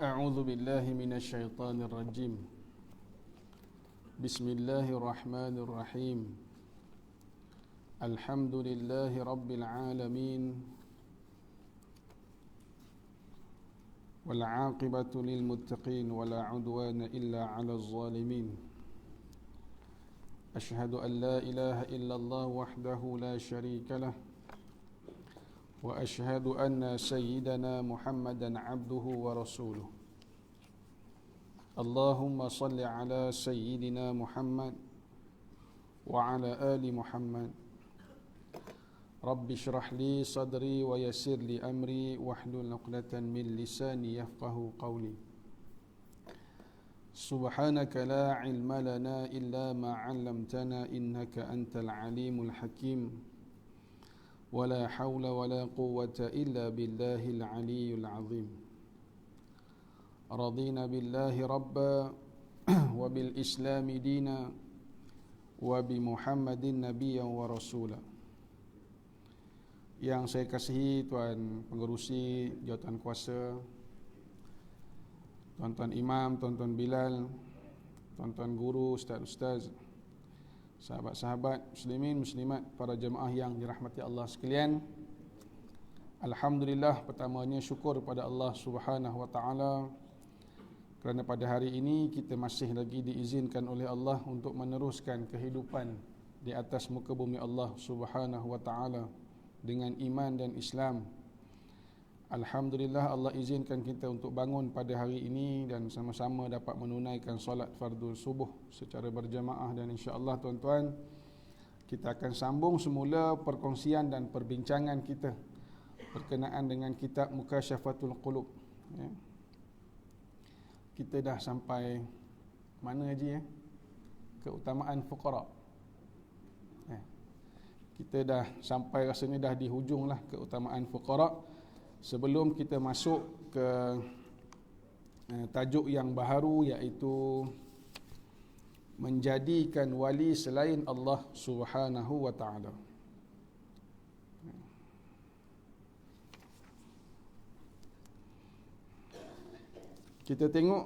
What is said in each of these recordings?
أعوذ بالله من الشيطان الرجيم. بسم الله الرحمن الرحيم. الحمد لله رب العالمين، والعاقبة للمتقين ولا عدوان إلا على الظالمين. أشهد أن لا إله إلا الله وحده لا شريك له، وأشهد أن سيدنا محمدا عبده ورسوله. اللهم صل على سيدنا محمد وعلى آل محمد. رب اشرح لي صدري ويسر لي أمري واحلل عقدة من لساني يفقه قولي. سبحانك لا علم لنا إلا ما علمتنا إنك أنت العليم الحكيم. ولا حول ولا قوة إلا بالله العلي العظيم. رضينا بالله ربا وبالإسلام دينا وبمحمد نبيا ورسولا. Yang saya kasihi Tuan Pengerusi, Jawatan Kuasa, Tuan-tuan Imam, Tuan-tuan Bilal, Tuan-tuan Guru, Ustaz-Ustaz, sahabat-sahabat, muslimin, muslimat, para jemaah yang dirahmati Allah sekalian. Alhamdulillah, pertamanya syukur kepada Allah Subhanahu wa taala kerana pada hari ini kita masih lagi diizinkan oleh Allah untuk meneruskan kehidupan di atas muka bumi Allah Subhanahu wa taala dengan iman dan Islam. Alhamdulillah, Allah izinkan kita untuk bangun pada hari ini dan sama-sama dapat menunaikan solat fardhu subuh secara berjamaah. Dan insya-Allah tuan-tuan, kita akan sambung semula perkongsian dan perbincangan kita berkenaan dengan kitab Mukasyafatul Qulub. Ya. Kita dah sampai mana haji ya? Keutamaan fuqara. Ya. Kita dah sampai, rasanya dah di hujung lah keutamaan fuqara. Sebelum kita masuk ke tajuk yang baharu, iaitu menjadikan wali selain Allah Subhanahu wa taala. Kita tengok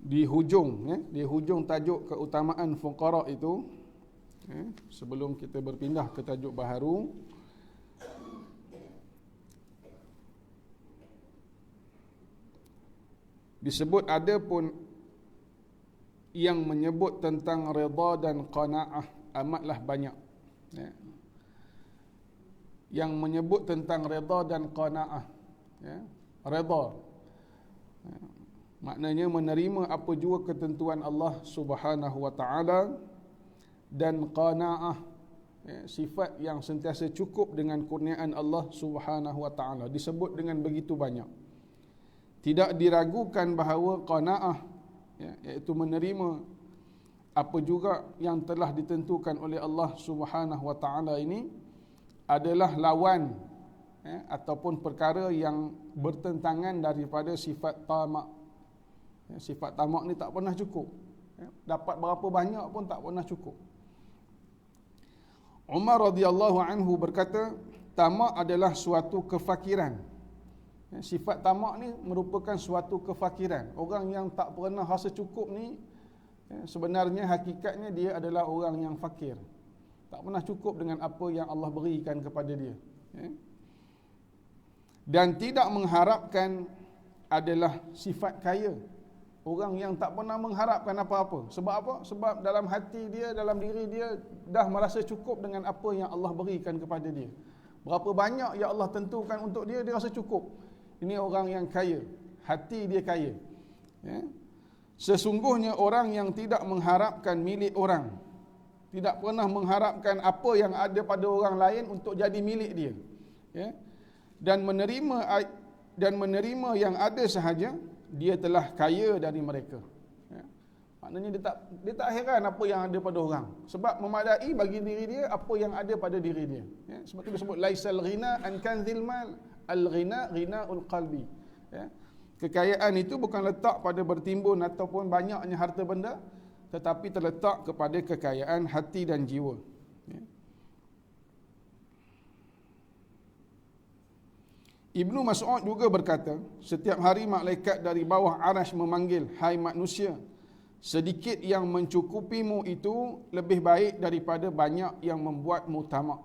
di hujung tajuk keutamaan fuqara itu, sebelum kita berpindah ke tajuk baharu, disebut ada pun yang menyebut tentang redha dan qanaah amatlah banyak. Ya. Yang menyebut tentang redha dan qanaah. Ya. Redha. Ya. Maknanya menerima apa jua ketentuan Allah Subhanahu wa taala, dan qanaah, ya, sifat yang sentiasa cukup dengan kurniaan Allah Subhanahu wa taala, disebut dengan begitu banyak. Tidak diragukan bahawa qanaah, ya, iaitu menerima apa juga yang telah ditentukan oleh Allah Subhanahu wa taala ini adalah lawan, ya, ataupun perkara yang bertentangan daripada sifat tamak. Ya, sifat tamak ni tak pernah cukup. Ya, dapat berapa banyak pun tak pernah cukup. Umar radhiyallahu anhu berkata, tamak adalah suatu kefakiran. Sifat tamak ni merupakan suatu kefakiran. Orang yang tak pernah rasa cukup ni, sebenarnya hakikatnya dia adalah orang yang fakir. Tak pernah cukup dengan apa yang Allah berikan kepada dia. Dan tidak mengharapkan adalah sifat kaya. Orang yang tak pernah mengharapkan apa-apa. Sebab apa? Sebab dalam hati dia, dalam diri dia dah merasa cukup dengan apa yang Allah berikan kepada dia. Berapa banyak yang Allah tentukan untuk dia, dia rasa cukup. Ini orang yang kaya, hati dia kaya. Ya. Sesungguhnya orang yang tidak mengharapkan milik orang, tidak pernah mengharapkan apa yang ada pada orang lain untuk jadi milik dia, ya, dan menerima yang ada sahaja, dia telah kaya dari mereka. Ya. Maknanya dia tak heran apa yang ada pada orang, sebab memadai bagi diri dia apa yang ada pada diri dia. Ya. Sebab itu disebut laisal ghina an kanzil mal, al-ghina ghinaul qalbi. Ya. Kekayaan itu bukan letak pada bertimbun ataupun banyaknya harta benda, tetapi terletak kepada kekayaan hati dan jiwa. Ya. Ibnu Mas'ud juga berkata, setiap hari malaikat dari bawah arasy memanggil, hai manusia, sedikit yang mencukupimu itu lebih baik daripada banyak yang membuatmu tamak.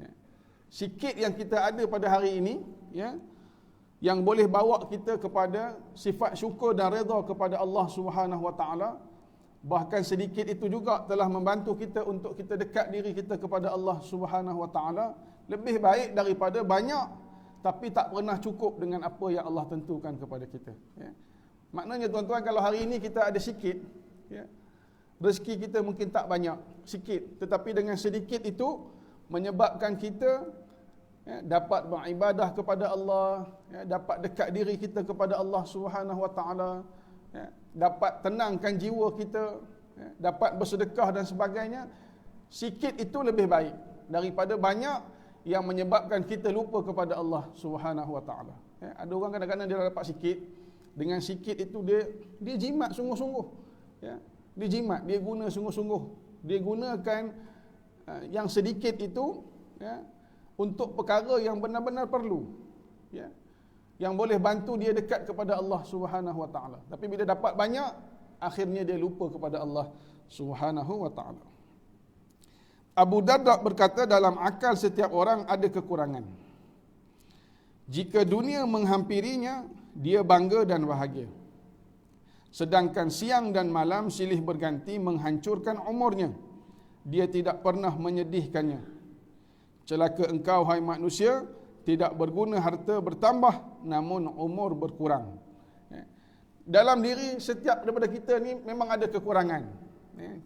Ya. Sikit yang kita ada pada hari ini, ya, yang boleh bawa kita kepada sifat syukur dan redha kepada Allah Subhanahu Wa Taala, bahkan sedikit itu juga telah membantu kita untuk kita dekat diri kita kepada Allah Subhanahu Wa Taala, lebih baik daripada banyak tapi tak pernah cukup dengan apa yang Allah tentukan kepada kita. Ya. Maknanya tuan-tuan, kalau hari ini kita ada sikit, ya, rezeki kita mungkin tak banyak, sikit, tetapi dengan sedikit itu menyebabkan kita, ya, dapat beribadah kepada Allah, ya, dapat dekat diri kita kepada Allah Subhanahu Wa Taala, ya, dapat tenangkan jiwa kita, ya, dapat bersedekah dan sebagainya. Sikit itu lebih baik daripada banyak yang menyebabkan kita lupa kepada Allah Subhanahu Wa Taala. Ya, ada orang kadang-kadang dia dapat sikit, dengan sikit itu dia jimat sungguh-sungguh. Ya, dia jimat, dia guna sungguh-sungguh. Dia gunakan yang sedikit itu, ya, untuk perkara yang benar-benar perlu. Ya, yang boleh bantu dia dekat kepada Allah Subhanahu Wa Taala. Tapi bila dapat banyak, akhirnya dia lupa kepada Allah Subhanahu Wa Taala. Abu Darda berkata, dalam akal setiap orang ada kekurangan. Jika dunia menghampirinya, dia bangga dan bahagia. Sedangkan siang dan malam silih berganti menghancurkan umurnya, dia tidak pernah menyedihkannya. Celaka engkau, hai manusia, tidak berguna harta bertambah, namun umur berkurang. Dalam diri setiap daripada kita ni memang ada kekurangan.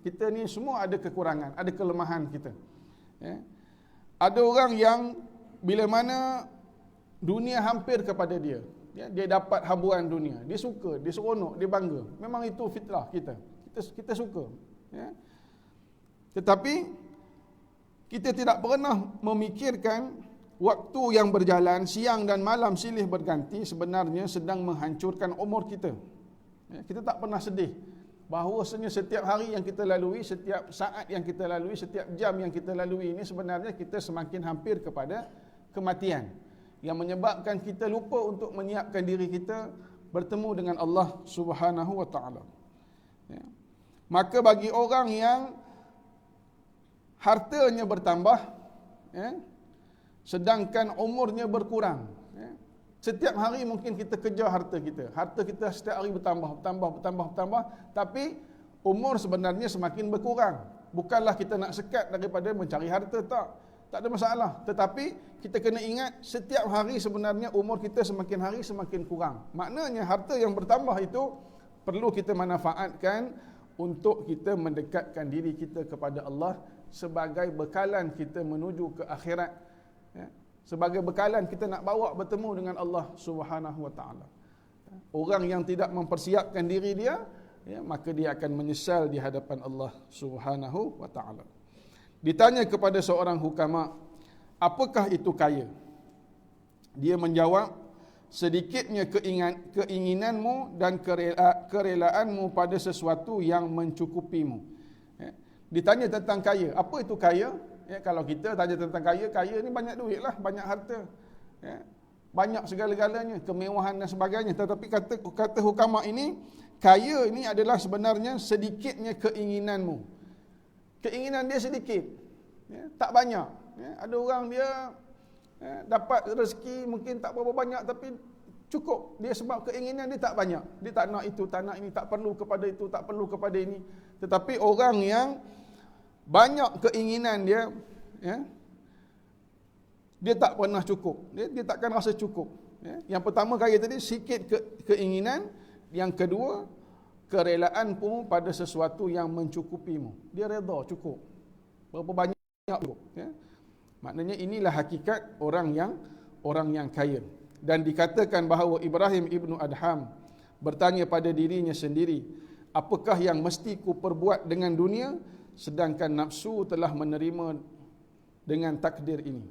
Kita ni semua ada kekurangan, ada kelemahan kita. Ada orang yang bila mana dunia hampir kepada dia, ya, dia dapat habuan dunia, dia suka, dia seronok, dia bangga. Memang itu fitrah kita. Kita suka. Ya. Tetapi kita tidak pernah memikirkan waktu yang berjalan, siang dan malam silih berganti, sebenarnya sedang menghancurkan umur kita. Ya, kita tak pernah sedih bahawasanya setiap hari yang kita lalui, setiap saat yang kita lalui, setiap jam yang kita lalui ini sebenarnya kita semakin hampir kepada kematian, yang menyebabkan kita lupa untuk menyiapkan diri kita bertemu dengan Allah Subhanahu Wa Taala. Ya. Maka bagi orang yang hartanya bertambah, ya, sedangkan umurnya berkurang, ya, setiap hari mungkin kita kejar harta kita. Harta kita setiap hari bertambah, tapi umur sebenarnya semakin berkurang. Bukanlah kita nak sekat daripada mencari harta, tak ada masalah. Tetapi kita kena ingat setiap hari sebenarnya umur kita semakin hari semakin kurang. Maknanya harta yang bertambah itu perlu kita manfaatkan untuk kita mendekatkan diri kita kepada Allah sebagai bekalan kita menuju ke akhirat. Ya. Sebagai bekalan kita nak bawa bertemu dengan Allah Subhanahu Wa Taala. Orang yang tidak mempersiapkan diri dia, ya, maka dia akan menyesal di hadapan Allah Subhanahu Wa Taala. Ditanya kepada seorang hukama, apakah itu kaya? Dia menjawab, sedikitnya keinginanmu dan kerelaanmu pada sesuatu yang mencukupimu. Ya. Ditanya tentang kaya, apa itu kaya? Ya, kalau kita tanya tentang kaya ni banyak duit lah, banyak harta, ya, banyak segala-galanya, kemewahan dan sebagainya. Tetapi kata hukama ini, kaya ini adalah sebenarnya sedikitnya keinginanmu. Keinginan dia sedikit, ya, tak banyak. Ya, ada orang dia, ya, dapat rezeki mungkin tak berapa banyak tapi cukup. Dia sebab keinginan dia tak banyak. Dia tak nak itu, tak nak ini, tak perlu kepada itu, tak perlu kepada ini. Tetapi orang yang banyak keinginan dia, ya, dia tak pernah cukup. Dia takkan rasa cukup. Ya. Yang pertama kaya tadi, sikit keinginan. Yang kedua, kerelaanmu pada sesuatu yang mencukupimu. Dia redha cukup. Berapa banyak cukup. Ya. Maknanya inilah hakikat orang yang kaya. Dan dikatakan bahawa Ibrahim ibnu Adham bertanya pada dirinya sendiri, apakah yang mesti ku perbuat dengan dunia, sedangkan nafsu telah menerima dengan takdir ini.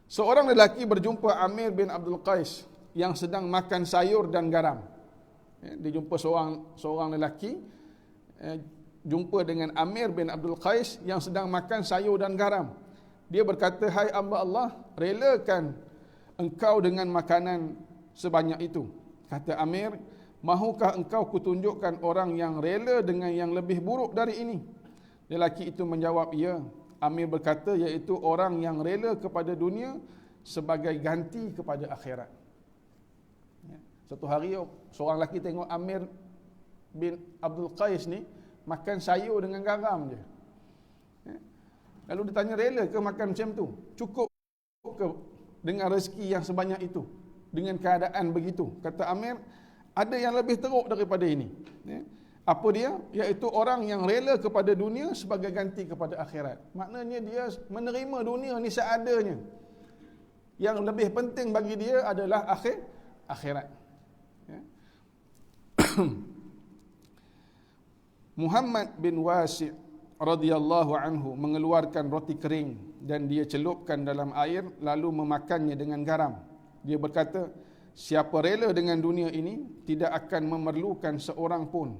Seorang lelaki berjumpa Amir bin Abdul Qais yang sedang makan sayur dan garam. Dia jumpa seorang lelaki, jumpa dengan Amir bin Abdul Qais yang sedang makan sayur dan garam. Dia berkata, hai hamba Allah, relakan engkau dengan makanan sebanyak itu. Kata Amir, mahukah engkau kutunjukkan orang yang rela dengan yang lebih buruk dari ini? Lelaki itu menjawab, ya. Amir berkata, iaitu orang yang rela kepada dunia sebagai ganti kepada akhirat. Satu hari seorang lelaki tengok Amir bin Abdul Qais ni makan sayur dengan garam je. Lalu dia tanya, rela ke makan macam tu? Cukup ke dengan rezeki yang sebanyak itu? Dengan keadaan begitu? Kata Amir, ada yang lebih teruk daripada ini. Apa dia? Iaitu orang yang rela kepada dunia sebagai ganti kepada akhirat. Maknanya dia menerima dunia ni seadanya. Yang lebih penting bagi dia adalah akhirat. Muhammad bin Wasi' radhiyallahu anhu mengeluarkan roti kering dan dia celupkan dalam air lalu memakannya dengan garam. Dia berkata, siapa rela dengan dunia ini tidak akan memerlukan seorang pun.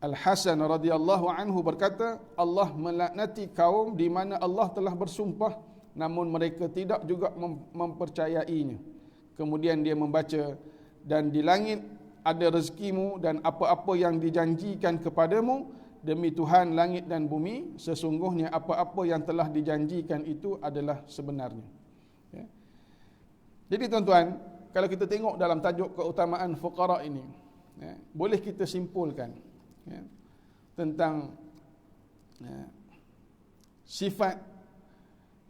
Al-Hasan radhiyallahu anhu berkata, Allah melaknati kaum di mana Allah telah bersumpah namun mereka tidak juga mempercayainya. Kemudian dia membaca, dan di langit ada rezekimu dan apa-apa yang dijanjikan kepadamu, demi Tuhan langit dan bumi, sesungguhnya apa-apa yang telah dijanjikan itu adalah sebenarnya. Jadi tuan-tuan, kalau kita tengok dalam tajuk keutamaan fuqara ini, boleh kita simpulkan tentang sifat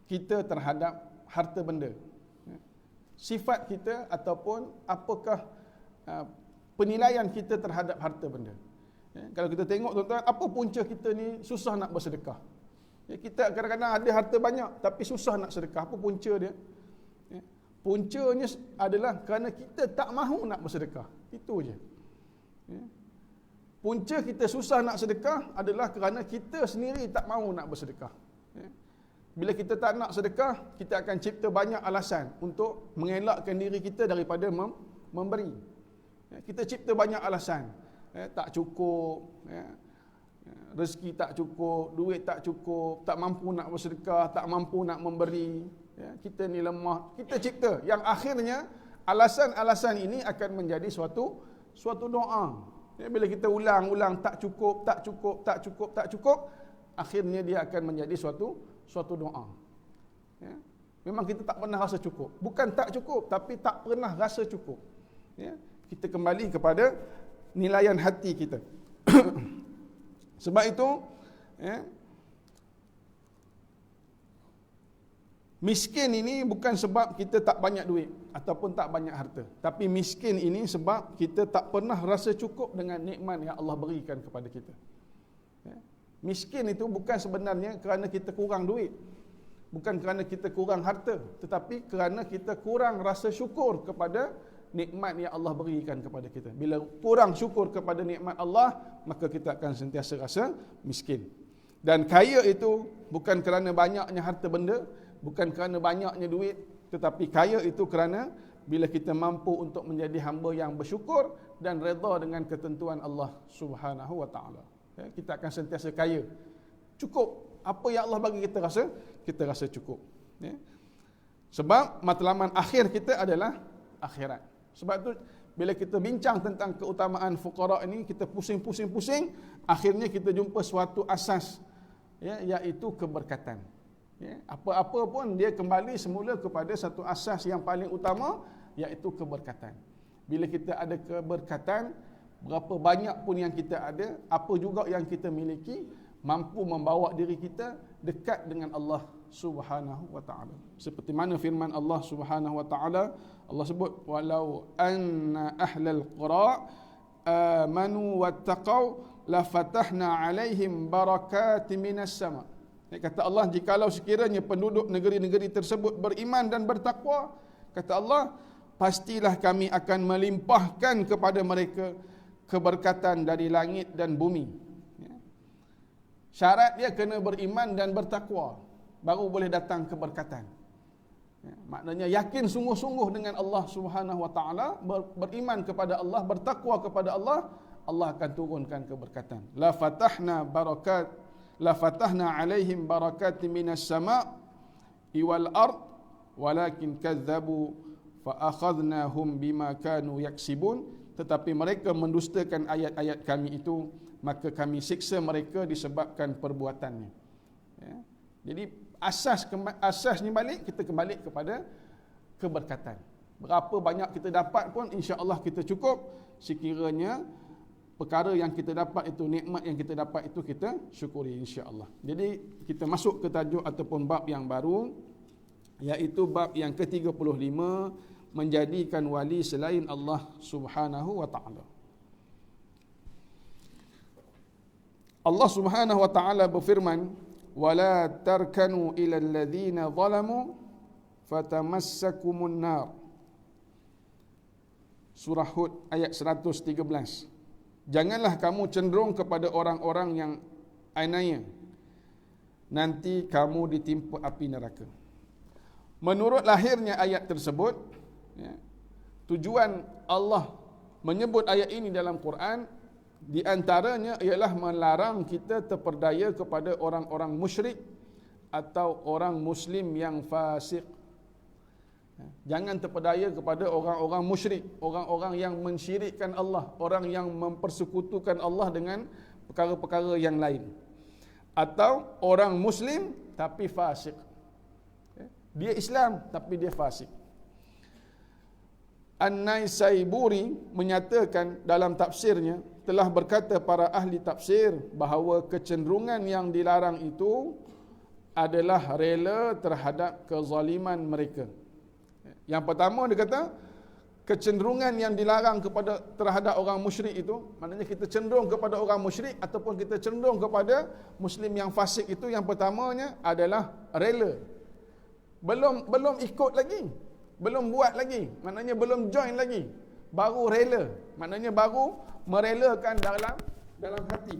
kita terhadap harta benda. Sifat kita ataupun apakah penilaian kita terhadap harta benda. Kalau kita tengok tuan-tuan, apa punca kita ni susah nak bersedekah? Kita kadang-kadang ada harta banyak tapi susah nak sedekah. Apa punca dia? Puncanya adalah kerana kita tak mahu nak bersedekah. Itu je. Punca kita susah nak sedekah adalah kerana kita sendiri tak mahu nak bersedekah. Bila kita tak nak sedekah, kita akan cipta banyak alasan untuk mengelakkan diri kita daripada memberi. Kita cipta banyak alasan. Tak cukup, rezeki tak cukup, duit tak cukup, tak mampu nak bersedekah, tak mampu nak memberi. Kita ni lemah. Kita cipta yang akhirnya alasan-alasan ini akan menjadi suatu doa. Bila kita ulang-ulang tak cukup, tak cukup, tak cukup, tak cukup, akhirnya dia akan menjadi suatu doa. Memang kita tak pernah rasa cukup. Bukan tak cukup, tapi tak pernah rasa cukup. Kita kembali kepada nilaian hati kita. Sebab itu, miskin ini bukan sebab kita tak banyak duit ataupun tak banyak harta. Tapi miskin ini sebab kita tak pernah rasa cukup dengan nikmat yang Allah berikan kepada kita. Miskin itu bukan sebenarnya kerana kita kurang duit. Bukan kerana kita kurang harta. Tetapi kerana kita kurang rasa syukur kepada nikmat yang Allah berikan kepada kita. Bila kurang syukur kepada nikmat Allah, maka kita akan sentiasa rasa miskin. Dan kaya itu bukan kerana banyaknya harta benda, bukan kerana banyaknya duit, tetapi kaya itu kerana bila kita mampu untuk menjadi hamba yang bersyukur dan redha dengan ketentuan Allah Subhanahu wa taala. Kita akan sentiasa kaya. Cukup. Apa yang Allah bagi kita rasa cukup. Sebab matlamat akhir kita adalah akhirat. Sebab tu bila kita bincang tentang keutamaan fuqara ini, kita pusing-pusing, akhirnya kita jumpa suatu asas, iaitu keberkatan. Apa-apa pun dia kembali semula kepada satu asas yang paling utama, iaitu keberkatan. Bila kita ada keberkatan, berapa banyak pun yang kita ada, apa juga yang kita miliki, mampu membawa diri kita dekat dengan Allah Subhanahu wa taala. Seperti mana firman Allah Subhanahu wa taala, Allah sebut, walau anna ahlal qura amanu wattaqau la fatahna alaihim barakatin minas sama. Kata Allah, jikalau sekiranya penduduk negeri-negeri tersebut beriman dan bertakwa, kata Allah, pastilah kami akan melimpahkan kepada mereka keberkatan dari langit dan bumi. Syarat dia kena beriman dan bertakwa, baru boleh datang keberkatan. Maknanya yakin sungguh-sungguh dengan Allah Subhanahu wa taala, beriman kepada Allah, bertakwa kepada Allah, Allah akan turunkan keberkatan. La fatahna alaihim barakatin minas sama' wal ard walakin kadzabu fa akhadnahum bima kanu yaksibun, tetapi mereka mendustakan ayat-ayat kami itu, maka kami siksa mereka disebabkan perbuatannya. Ya. Jadi asasnya balik, kita kembali kepada keberkatan. Berapa banyak kita dapat pun insya-Allah kita cukup, sekiranya perkara yang kita dapat itu, nikmat yang kita dapat itu, kita syukuri insya-Allah. Jadi kita masuk ke tajuk ataupun bab yang baru, iaitu bab yang ke-35, menjadikan wali selain Allah Subhanahu wa taala. Allah Subhanahu wa taala berfirman, "Wala tarkanu ilal ladzina zalamu fatamassakumun nar." Surah Hud ayat 113. Janganlah kamu cenderung kepada orang-orang yang aniaya, nanti kamu ditimpa api neraka. Menurut lahirnya ayat tersebut, ya, tujuan Allah menyebut ayat ini dalam Quran, di antaranya ialah melarang kita terperdaya kepada orang-orang musyrik atau orang muslim yang fasik. Jangan terpedaya kepada orang-orang musyrik, orang-orang yang mensyirikkan Allah, orang yang mempersekutukan Allah dengan perkara-perkara yang lain. Atau orang muslim tapi fasik. Dia Islam tapi dia fasik. An-Naisaburi menyatakan dalam tafsirnya, telah berkata para ahli tafsir bahawa kecenderungan yang dilarang itu adalah rela terhadap kezaliman mereka. Yang pertama dia kata, kecenderungan yang dilarang kepada terhadap orang musyrik itu, maknanya kita cenderung kepada orang musyrik ataupun kita cenderung kepada muslim yang fasik itu, yang pertamanya adalah rela. Belum ikut lagi, belum buat lagi, maknanya belum join lagi, baru rela, maknanya baru merelakan dalam hati,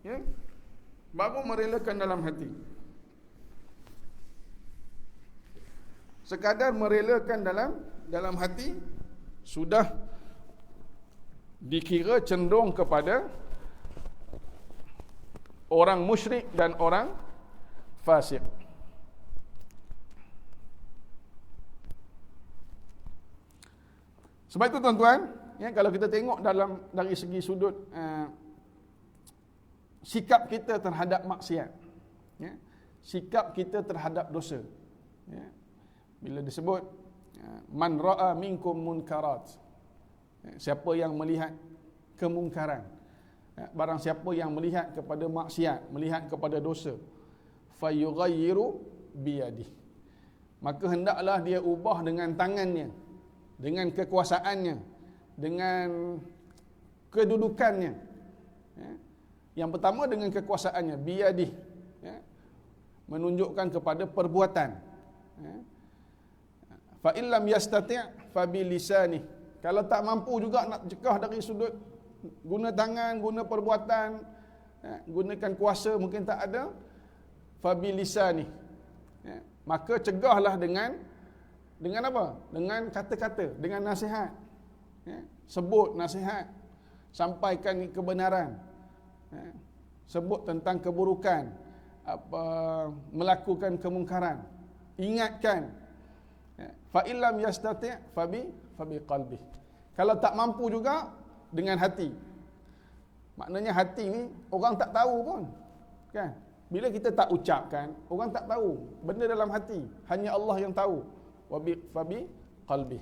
ya? Baru merelakan dalam hati. Sekadar merelakan dalam hati sudah dikira cenderung kepada orang musyrik dan orang fasik. Sebab itu tuan-tuan, ya, kalau kita tengok dari segi sudut sikap kita terhadap maksiat, ya, sikap kita terhadap dosa, ya, bila disebut man ra'a minkum munkarat, siapa yang melihat kemungkaran, barang siapa yang melihat kepada maksiat, melihat kepada dosa, fayughayyiru biyadih, maka hendaklah dia ubah dengan tangannya, dengan kekuasaannya, dengan kedudukannya. Yang pertama dengan kekuasaannya, biyadih, menunjukkan kepada perbuatan. Fa illam yastati' fa bi lisani. Kalau tak mampu juga nak cegah dari sudut guna tangan, guna perbuatan, gunakan kuasa mungkin tak ada, fa bi lisani. Maka cegahlah dengan apa? Dengan kata-kata, dengan nasihat. Sebut nasihat, sampaikan kebenaran. Sebut tentang keburukan, melakukan kemungkaran, ingatkan. Fa illam yastati' fa bi qalbi. Kalau tak mampu juga dengan hati. Maknanya hati ni orang tak tahu pun, kan? Bila kita tak ucapkan, orang tak tahu benda dalam hati, hanya Allah yang tahu. Fa bi qalbi,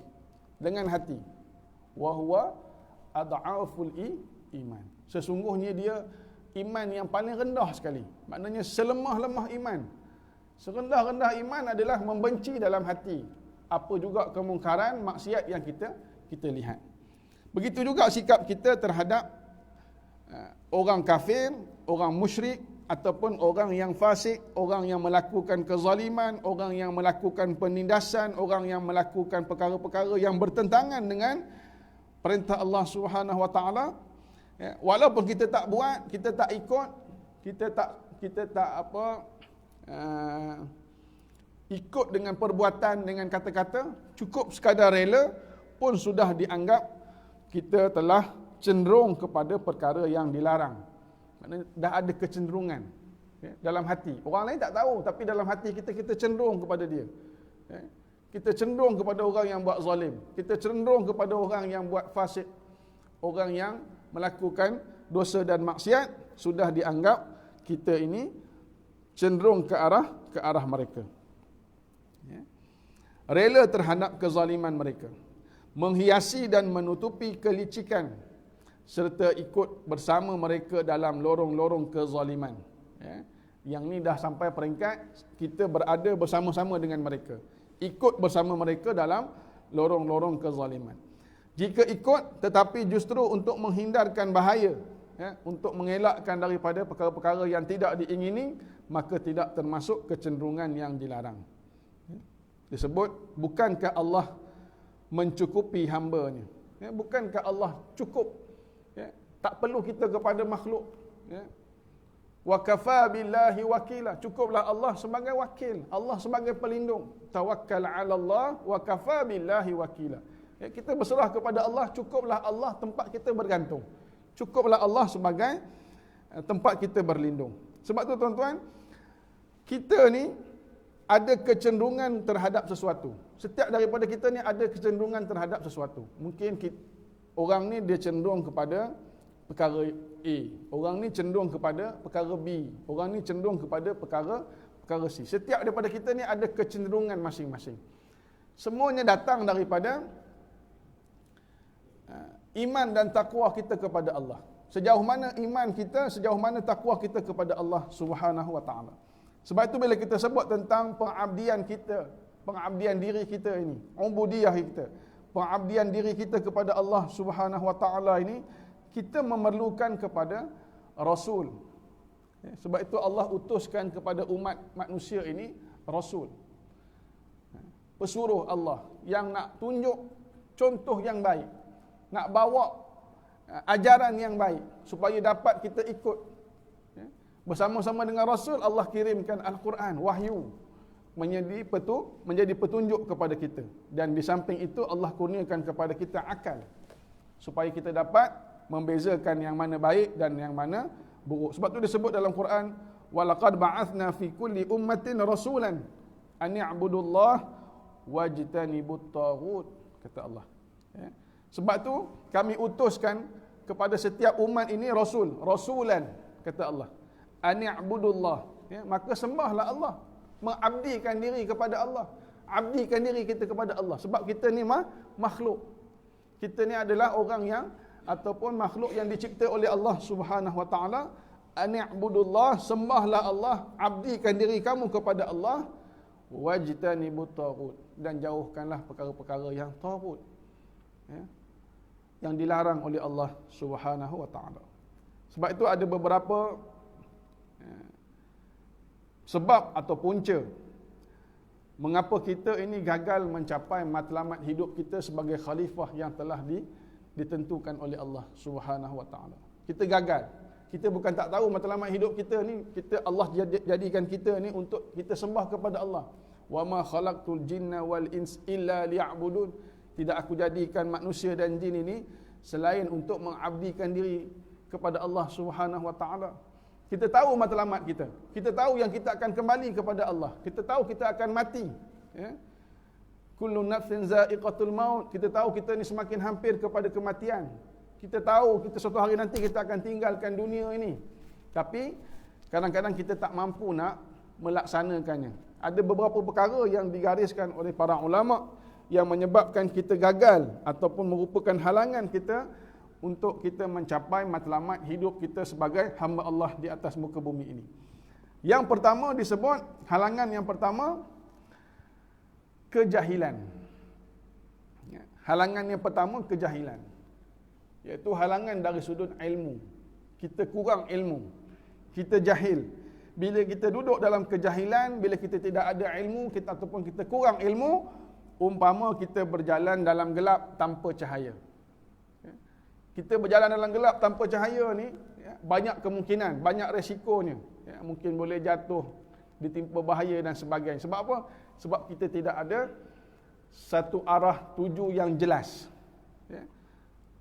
dengan hati. Wa huwa ad'aful iman. Sesungguhnya dia iman yang paling rendah sekali. Maknanya selemah-lemah iman. Serendah-rendah iman adalah membenci dalam hati apa juga kemungkaran, maksiat yang kita lihat. Begitu juga sikap kita terhadap orang kafir, orang musyrik ataupun orang yang fasik, orang yang melakukan kezaliman, orang yang melakukan penindasan, orang yang melakukan perkara-perkara yang bertentangan dengan perintah Allah Subhanahu wa taala. Walaupun kita tak buat, kita tak ikut, kita tak ikut dengan perbuatan, dengan kata-kata, cukup sekadar rela pun sudah dianggap kita telah cenderung kepada perkara yang dilarang. Maknanya dah ada kecenderungan, dalam hati. Orang lain tak tahu, tapi dalam hati kita cenderung kepada dia. Kita cenderung kepada orang yang buat zalim. Kita cenderung kepada orang yang buat fasik. Orang yang melakukan dosa dan maksiat, sudah dianggap kita ini cenderung ke arah mereka. Ya. Rela terhadap kezaliman mereka, menghiasi dan menutupi kelicikan, serta ikut bersama mereka dalam lorong-lorong kezaliman. Ya. Yang ni dah sampai peringkat kita berada bersama-sama dengan mereka, ikut bersama mereka dalam lorong-lorong kezaliman. Jika ikut tetapi justru untuk menghindarkan bahaya, ya, untuk mengelakkan daripada perkara-perkara yang tidak diingini, maka tidak termasuk kecenderungan yang dilarang. Ya. Disebut, bukankah Allah mencukupi hamba-Nya? Ya, bukankah Allah cukup? Ya, tak perlu kita kepada makhluk. Ya. Wa kafa billahi wakila, cukuplah Allah sebagai wakil, Allah sebagai pelindung. Tawakkal 'ala Allah wa kafa billahi wakila. Ya, kita berserah kepada Allah, cukuplah Allah tempat kita bergantung. Cukuplah Allah sebagai tempat kita berlindung. Sebab tu tuan-tuan, kita ni ada kecenderungan terhadap sesuatu. Setiap daripada kita ni ada kecenderungan terhadap sesuatu. Mungkin orang ni dia cenderung kepada perkara A, orang ni cenderung kepada perkara B, orang ni cenderung kepada perkara C. Setiap daripada kita ni ada kecenderungan masing-masing. Semuanya datang daripada iman dan takwa kita kepada Allah. Sejauh mana iman kita, sejauh mana takwa kita kepada Allah Subhanahu wa taala. Sebab itu bila kita sebut tentang pengabdian kita, pengabdian diri kita ini, ubudiyah kita, pengabdian diri kita kepada Allah Subhanahu wa taala ini, kita memerlukan kepada Rasul. Sebab itu Allah utuskan kepada umat manusia ini Rasul. Pesuruh Allah yang nak tunjuk contoh yang baik, nak bawa ajaran yang baik supaya dapat kita ikut. Bersama-sama dengan Rasul, Allah kirimkan Al-Quran, wahyu, menjadi petunjuk kepada kita. Dan di samping itu Allah kurniakan kepada kita akal, supaya kita dapat membezakan yang mana baik dan yang mana buruk. Sebab tu disebut dalam Quran, walaqad ba'athna fi kulli ummatin rasulan an i'budullah wajtanibut taghut, kata Allah. Ya. Sebab tu kami utuskan kepada setiap umat ini rasulan, kata Allah. An i'budullah, ya, maka sembahlah Allah, mengabdikan diri kepada Allah, abdikan diri kita kepada Allah. Sebab kita ni makhluk. Kita ni adalah orang yang ataupun makhluk yang dicipta oleh Allah Subhanahu wa taala. Ani'budullah, sembahlah Allah, abdikan diri kamu kepada Allah, wajtanibut taghut, dan jauhkanlah perkara-perkara yang taghut, ya, yang dilarang oleh Allah Subhanahu wa taala. Sebab itu ada beberapa sebab atau punca mengapa kita ini gagal mencapai matlamat hidup kita sebagai khalifah yang telah ditentukan oleh Allah Subhanahu wa taala. Kita gagal. Kita bukan tak tahu matlamat hidup kita ni, Allah jadikan kita ni untuk kita sembah kepada Allah. Wa ma khalaqtul jinna wal ins illa liya'budun. Tidak aku jadikan manusia dan jin ini selain untuk mengabdikan diri kepada Allah Subhanahu wa taala. Kita tahu matlamat kita. Kita tahu yang kita akan kembali kepada Allah. Kita tahu kita akan mati, ya. Kullu nafsin za'iqatul maut. Kita tahu kita ni semakin hampir kepada kematian. Kita tahu kita suatu hari nanti kita akan tinggalkan dunia ini. Tapi kadang-kadang kita tak mampu nak melaksanakannya. Ada beberapa perkara yang digariskan oleh para ulama yang menyebabkan kita gagal ataupun merupakan halangan kita untuk kita mencapai matlamat hidup kita sebagai hamba Allah di atas muka bumi ini. Yang pertama disebut, halangan yang pertama, kejahilan. Halangan yang pertama, kejahilan. Iaitu halangan dari sudut ilmu. Kita kurang ilmu. Kita jahil. Bila kita duduk dalam kejahilan, bila kita tidak ada ilmu, ataupun kita kurang ilmu, umpama kita berjalan dalam gelap tanpa cahaya. Kita berjalan dalam gelap tanpa cahaya ni, banyak kemungkinan, banyak resikonya. Mungkin boleh jatuh, ditimpa bahaya dan sebagainya. Sebab apa? Sebab kita tidak ada satu arah tuju yang jelas.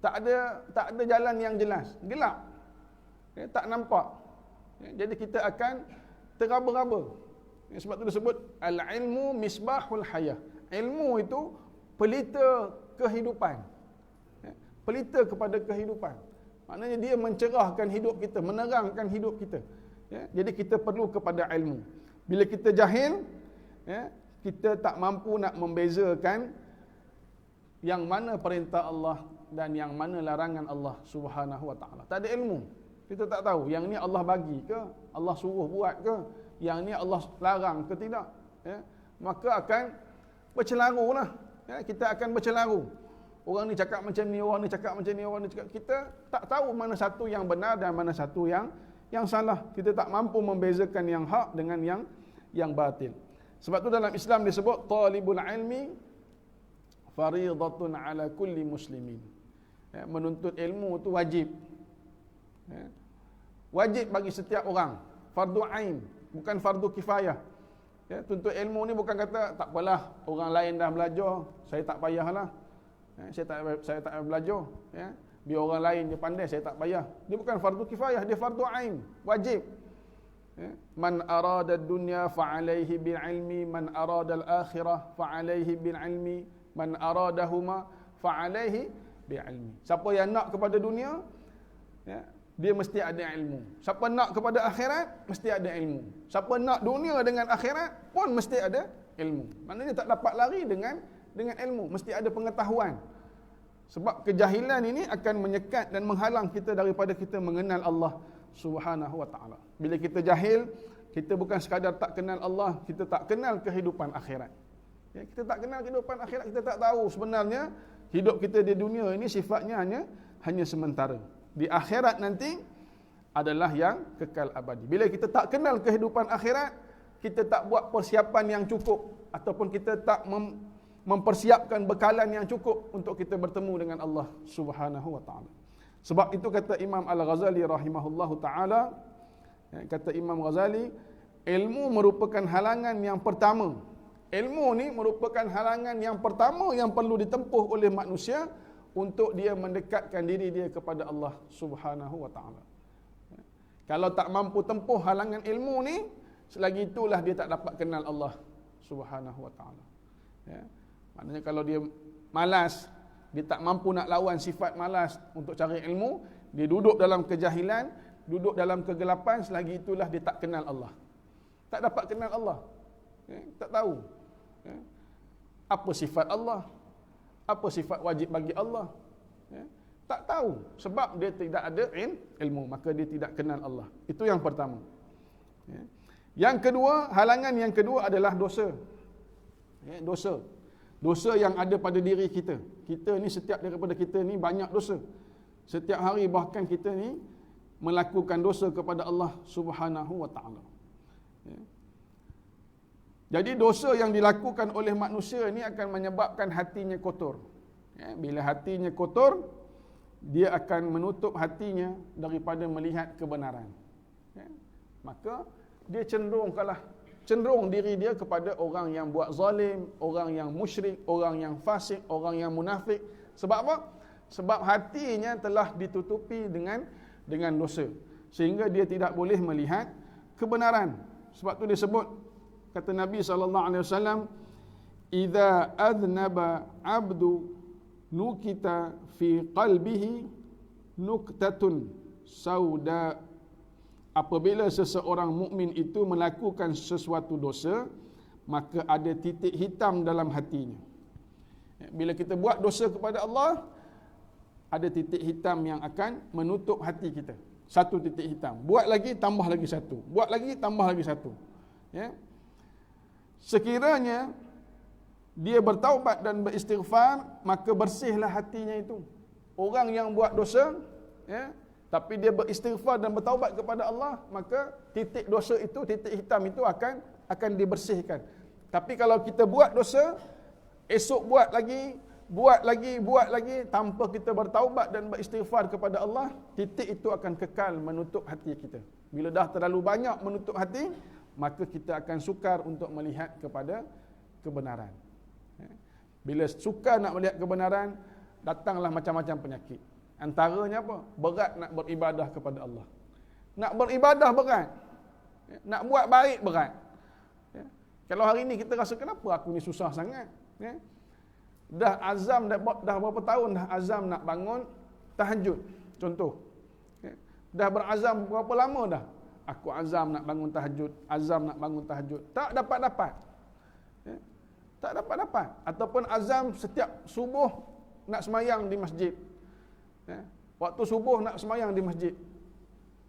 Tak ada jalan yang jelas. Gelap. Tak nampak. Jadi kita akan teraba-raba. Sebab itu disebut al-ilmu misbahul hayah. Ilmu itu pelita kehidupan. Pelita kepada kehidupan. Maknanya dia mencerahkan hidup kita, menerangkan hidup kita. Jadi kita perlu kepada ilmu. Bila kita jahil, kita tak mampu nak membezakan yang mana perintah Allah dan yang mana larangan Allah Subhanahu wa taala. Tak ada ilmu. Kita tak tahu yang ni Allah bagi ke, Allah suruh buat ke, yang ni Allah larang ke tidak. Maka akan bercelarulah. Kita akan bercelaru. Orang ni cakap macam ni, orang ni cakap macam ni, orang ni cakap. Kita tak tahu mana satu yang benar dan mana satu yang salah. Kita tak mampu membezakan yang hak dengan yang batil. Sebab tu dalam Islam disebut talibul ilmi fariidatun ala kulli muslimin. Menuntut ilmu tu wajib. Wajib bagi setiap orang. Fardu ain, bukan fardu kifayah. Tuntut ilmu ni bukan kata tak apalah, orang lain dah belajar, saya tak payahlah. Saya tak belajar. Biar orang lain dia pandai, saya tak payah. Dia bukan fardu kifayah, dia fardu ain, wajib. Man arada ad-dunya fa'alaihi bil ilmi, man arada al-akhirah fa'alaihi bil ilmi, man aradahuma fa'alaihi bil ilmi. Siapa yang nak kepada dunia, dia mesti ada ilmu. Siapa nak kepada akhirat, mesti ada ilmu. Siapa nak dunia dengan akhirat pun mesti ada ilmu. Maknanya tak dapat lari dengan ilmu, mesti ada pengetahuan. Sebab kejahilan ini akan menyekat dan menghalang kita daripada kita mengenal Allah Subhanahu wa taala. Bila kita jahil, kita bukan sekadar tak kenal Allah, kita tak kenal kehidupan akhirat. Kita tak kenal kehidupan akhirat, kita tak tahu sebenarnya hidup kita di dunia ini sifatnya hanya sementara. Di akhirat nanti adalah yang kekal abadi. Bila kita tak kenal kehidupan akhirat, kita tak buat persiapan yang cukup ataupun kita tak mempersiapkan bekalan yang cukup untuk kita bertemu dengan Allah Subhanahu wa taala. Sebab itu kata Imam Al-Ghazali rahimahullahu taala, kata Imam Ghazali, ilmu merupakan halangan yang pertama. Ilmu ni merupakan halangan yang pertama yang perlu ditempuh oleh manusia untuk dia mendekatkan diri dia kepada Allah Subhanahu wa taala. Kalau tak mampu tempuh halangan ilmu ni, selagi itulah dia tak dapat kenal Allah Subhanahu wa taala. Maknanya kalau dia malas, dia tak mampu nak lawan sifat malas untuk cari ilmu, dia duduk dalam kejahilan, duduk dalam kegelapan, selagi itulah dia tak kenal Allah. Tak dapat kenal Allah. Tak tahu apa sifat Allah, apa sifat wajib bagi Allah. Tak tahu sebab dia tidak ada ilmu, maka dia tidak kenal Allah. Itu yang pertama. Yang kedua, halangan yang kedua adalah dosa. Dosa yang ada pada diri kita. Kita ni, setiap daripada kita ni banyak dosa. Setiap hari bahkan kita ni melakukan dosa kepada Allah Subhanahu wa taala. Jadi dosa yang dilakukan oleh manusia ni akan menyebabkan hatinya kotor. Bila hatinya kotor, dia akan menutup hatinya daripada melihat kebenaran. Maka dia cenderung diri dia kepada orang yang buat zalim, orang yang musyrik, orang yang fasik, orang yang munafik. Sebab apa? Sebab hatinya telah ditutupi dengan dosa, sehingga dia tidak boleh melihat kebenaran. Sebab tu disebut, kata Nabi SAW, "Idza adnaba 'abdu nukita fi qalbihi nuktatun sauda." Apabila seseorang mukmin itu melakukan sesuatu dosa, maka ada titik hitam dalam hatinya. Bila kita buat dosa kepada Allah, ada titik hitam yang akan menutup hati kita. Satu titik hitam. Buat lagi, tambah lagi satu. Buat lagi, tambah lagi satu. Sekiranya dia bertaubat dan beristighfar, maka bersihlah hatinya itu. Orang yang buat dosa, tapi dia beristighfar dan bertaubat kepada Allah, maka titik dosa itu, titik hitam itu akan dibersihkan. Tapi kalau kita buat dosa, esok buat lagi, tanpa kita bertaubat dan beristighfar kepada Allah, titik itu akan kekal menutup hati kita. Bila dah terlalu banyak menutup hati, maka kita akan sukar untuk melihat kepada kebenaran. Bila sukar nak melihat kebenaran, datanglah macam-macam penyakit. Antaranya apa? Berat nak beribadah kepada Allah. Nak beribadah berat. Nak buat baik berat. Kalau hari ni kita rasa, kenapa aku ni susah sangat? Ya. Dah azam dah berapa tahun dah azam nak bangun tahajud. Contoh. Ya. Dah berazam berapa lama dah? Aku azam nak bangun tahajud, azam nak bangun tahajud. Tak dapat-dapat. Ya. Tak dapat-dapat. Ataupun azam setiap subuh nak semayang di masjid. Ya. Waktu subuh nak semayang di masjid.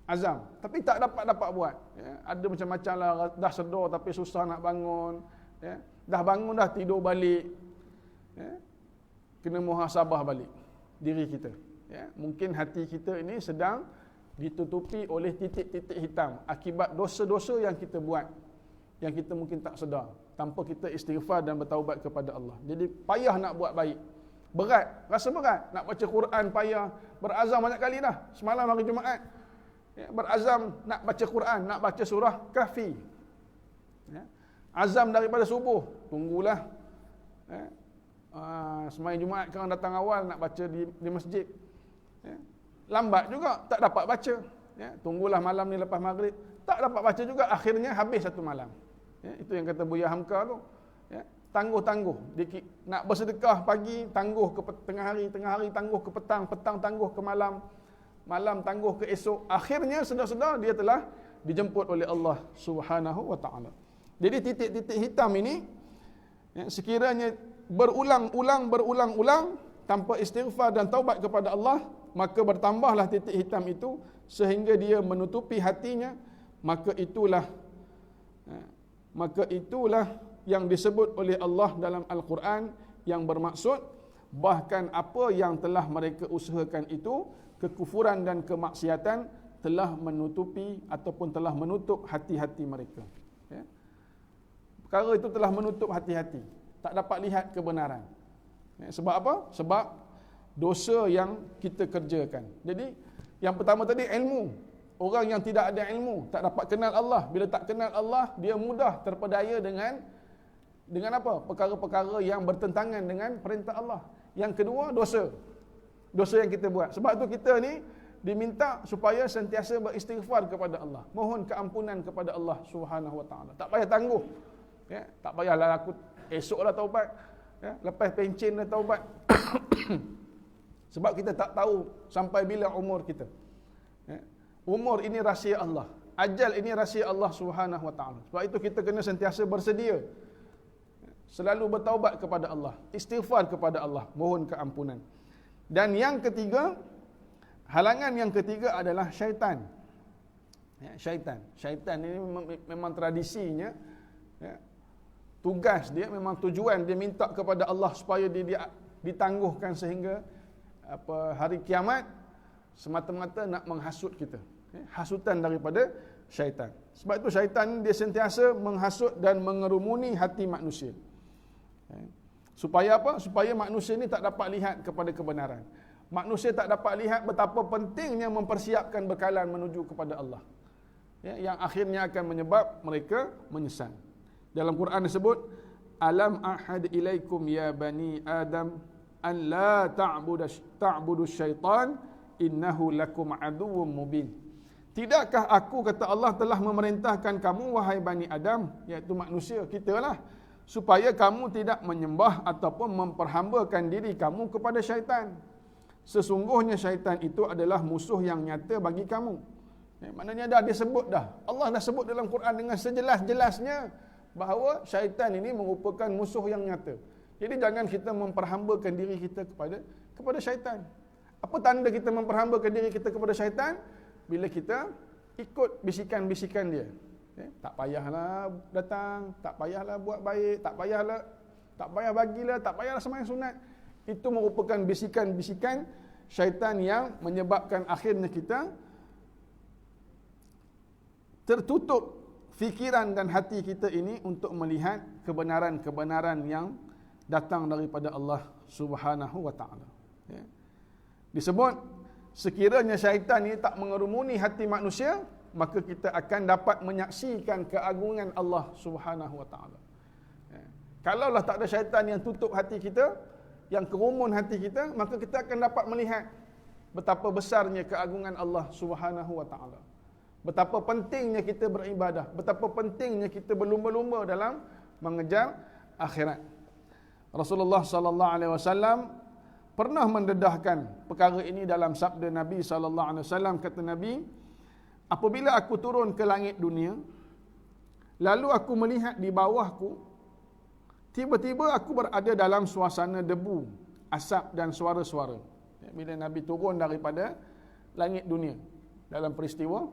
Azam. Tapi tak dapat buat. Ya. Ada macam-macam lah. Dah sedar tapi susah nak bangun. Ya. Dah bangun dah tidur balik. Ya. Kena muhasabah balik diri kita. Ya. Mungkin hati kita ini sedang ditutupi oleh titik-titik hitam akibat dosa-dosa yang kita buat, yang kita mungkin tak sedar, tanpa kita istighfar dan bertaubat kepada Allah. Jadi payah nak buat baik. Berat, rasa berat. Nak baca Quran payah. Berazam banyak kali dah. Semalam hari Jumaat, ya, berazam nak baca Quran, nak baca surah Kahfi. Ya. Azam daripada subuh, tunggulah. Ya. Semalam Jumaat kan datang awal nak baca di masjid. Ya. Lambat juga, tak dapat baca. Ya. Tunggulah malam ni lepas maghrib, tak dapat baca juga. Akhirnya habis satu malam. Ya. Itu yang kata Buya Hamka tu. Ya. Tangguh-tangguh. Nak bersedekah pagi, tangguh ke tengah hari tangguh ke petang, petang tangguh ke malam, malam tangguh ke esok. Akhirnya sedar-sedar dia telah dijemput oleh Allah Subhanahu wa taala. Jadi titik-titik hitam ini, ya, sekiranya berulang-ulang tanpa istighfar dan taubat kepada Allah, maka bertambahlah titik hitam itu sehingga dia menutupi hatinya. Maka itulah yang disebut oleh Allah dalam Al-Quran, yang bermaksud bahkan apa yang telah mereka usahakan itu, kekufuran dan kemaksiatan, telah menutupi ataupun telah menutup hati-hati mereka. Ya. Perkara itu telah menutup hati-hati, tak dapat lihat kebenaran. Ya, sebab apa? Sebab dosa yang kita kerjakan. Jadi yang pertama tadi ilmu. Orang yang tidak ada ilmu, tak dapat kenal Allah. Bila tak kenal Allah, dia mudah terpedaya dengan apa? Perkara-perkara yang bertentangan dengan perintah Allah. Yang kedua, dosa. Dosa yang kita buat. Sebab tu kita ni diminta supaya sentiasa beristighfar kepada Allah. Mohon keampunan kepada Allah Subhanahu wa taala. Tak payah tangguh. Ya, tak payahlah aku esoklah taubat. Ya, lepas pencen dah taubat. Sebab kita tak tahu sampai bila umur kita. Ya. Umur ini rahsia Allah. Ajal ini rahsia Allah Subhanahu wa taala. Sebab itu kita kena sentiasa bersedia. Selalu bertaubat kepada Allah, istighfar kepada Allah, mohon keampunan. Dan yang ketiga, halangan yang ketiga adalah syaitan. Ya, syaitan ini memang tradisinya, ya, tugas dia, memang tujuan dia minta kepada Allah supaya dia ditangguhkan sehingga hari kiamat, semata-mata nak menghasut kita. Ya, hasutan daripada syaitan. Sebab itu syaitan dia sentiasa menghasut dan mengerumuni hati manusia. Ya. Supaya apa? Supaya manusia ni tak dapat lihat kepada kebenaran. Manusia tak dapat lihat betapa pentingnya mempersiapkan bekalan menuju kepada Allah. Ya, yang akhirnya akan menyebab mereka menyesal. Dalam Quran disebut, alam ahad ilaikum ya bani Adam an la ta'budu syaitan innahu lakum aduwwum mubin. Tidakkah aku, kata Allah, telah memerintahkan kamu wahai Bani Adam, iaitu manusia, kita lah, supaya kamu tidak menyembah ataupun memperhambakan diri kamu kepada syaitan. Sesungguhnya syaitan itu adalah musuh yang nyata bagi kamu. Ya, maknanya dah disebut dah. Allah dah sebut dalam Quran dengan sejelas-jelasnya bahawa syaitan ini merupakan musuh yang nyata. Jadi jangan kita memperhambakan diri kita kepada syaitan. Apa tanda kita memperhambakan diri kita kepada syaitan? Bila kita ikut bisikan-bisikan dia. Tak payahlah datang, tak payahlah buat baik, tak payah bagilah, tak payahlah sembahyang sunat. Itu merupakan bisikan-bisikan syaitan yang menyebabkan akhirnya kita tertutup fikiran dan hati kita ini untuk melihat kebenaran-kebenaran yang datang daripada Allah Subhanahu wa taala. Ya. Disebut sekiranya syaitan ini tak mengerumuni hati manusia, maka kita akan dapat menyaksikan keagungan Allah Subhanahu wa taala. Ya. Kalaulah tak ada syaitan yang tutup hati kita, yang kerumun hati kita, maka kita akan dapat melihat betapa besarnya keagungan Allah Subhanahu wa taala. Betapa pentingnya kita beribadah, betapa pentingnya kita berlumba-lumba dalam mengejar akhirat. Rasulullah sallallahu alaihi wasallam pernah mendedahkan perkara ini dalam sabda Nabi sallallahu alaihi wasallam. Kata Nabi, apabila aku turun ke langit dunia, lalu aku melihat di bawahku, tiba-tiba aku berada dalam suasana debu, asap dan suara-suara. Bila Nabi turun daripada langit dunia dalam peristiwa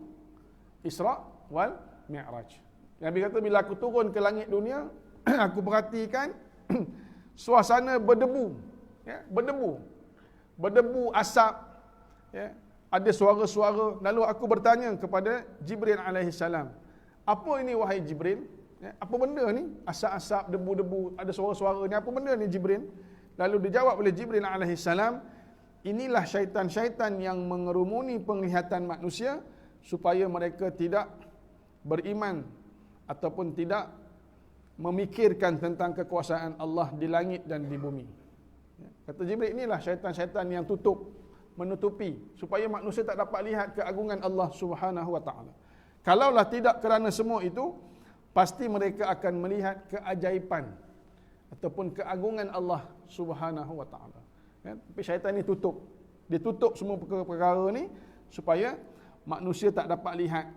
Isra' wal Mi'raj, Nabi kata, bila aku turun ke langit dunia, aku perhatikan suasana berdebu, ya, berdebu asap, ya, ada suara-suara. Lalu aku bertanya kepada Jibril alaihissalam, apa ini wahai Jibril? Ya, apa benda ni? Asap-asap, debu-debu, ada suara-suara ni, apa benda ni Jibril? Lalu dijawab oleh Jibril alaihissalam, inilah syaitan-syaitan yang mengerumuni penglihatan manusia supaya mereka tidak beriman ataupun tidak memikirkan tentang kekuasaan Allah di langit dan di bumi. Kata Jibril, inilah syaitan-syaitan yang menutupi supaya manusia tak dapat lihat keagungan Allah Subhanahu wa taala. Kalaulah tidak kerana semua itu, pasti mereka akan melihat keajaiban ataupun keagungan Allah Subhanahu wa taala. Ya, tapi syaitan ni ditutup semua perkara-perkara ni supaya manusia tak dapat lihat,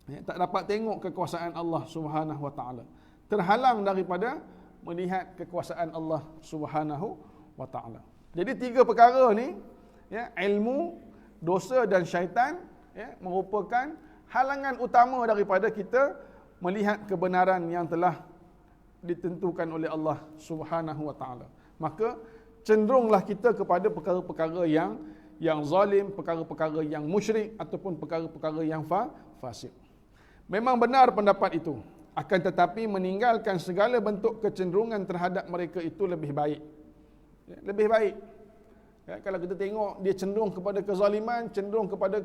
ya, tak dapat tengok kekuasaan Allah Subhanahu wa taala. Terhalang daripada melihat kekuasaan Allah Subhanahu wa taala. Jadi tiga perkara ni, ya, ilmu, dosa dan syaitan, ya, merupakan halangan utama daripada kita melihat kebenaran yang telah ditentukan oleh Allah Subhanahu wa taala. Maka cenderunglah kita kepada perkara-perkara yang zalim, perkara-perkara yang musyrik ataupun perkara-perkara yang fasik. Memang benar pendapat itu, akan tetapi meninggalkan segala bentuk kecenderungan terhadap mereka itu lebih baik. Ya, lebih baik. Ya, kalau kita tengok dia cenderung kepada kezaliman, cenderung kepada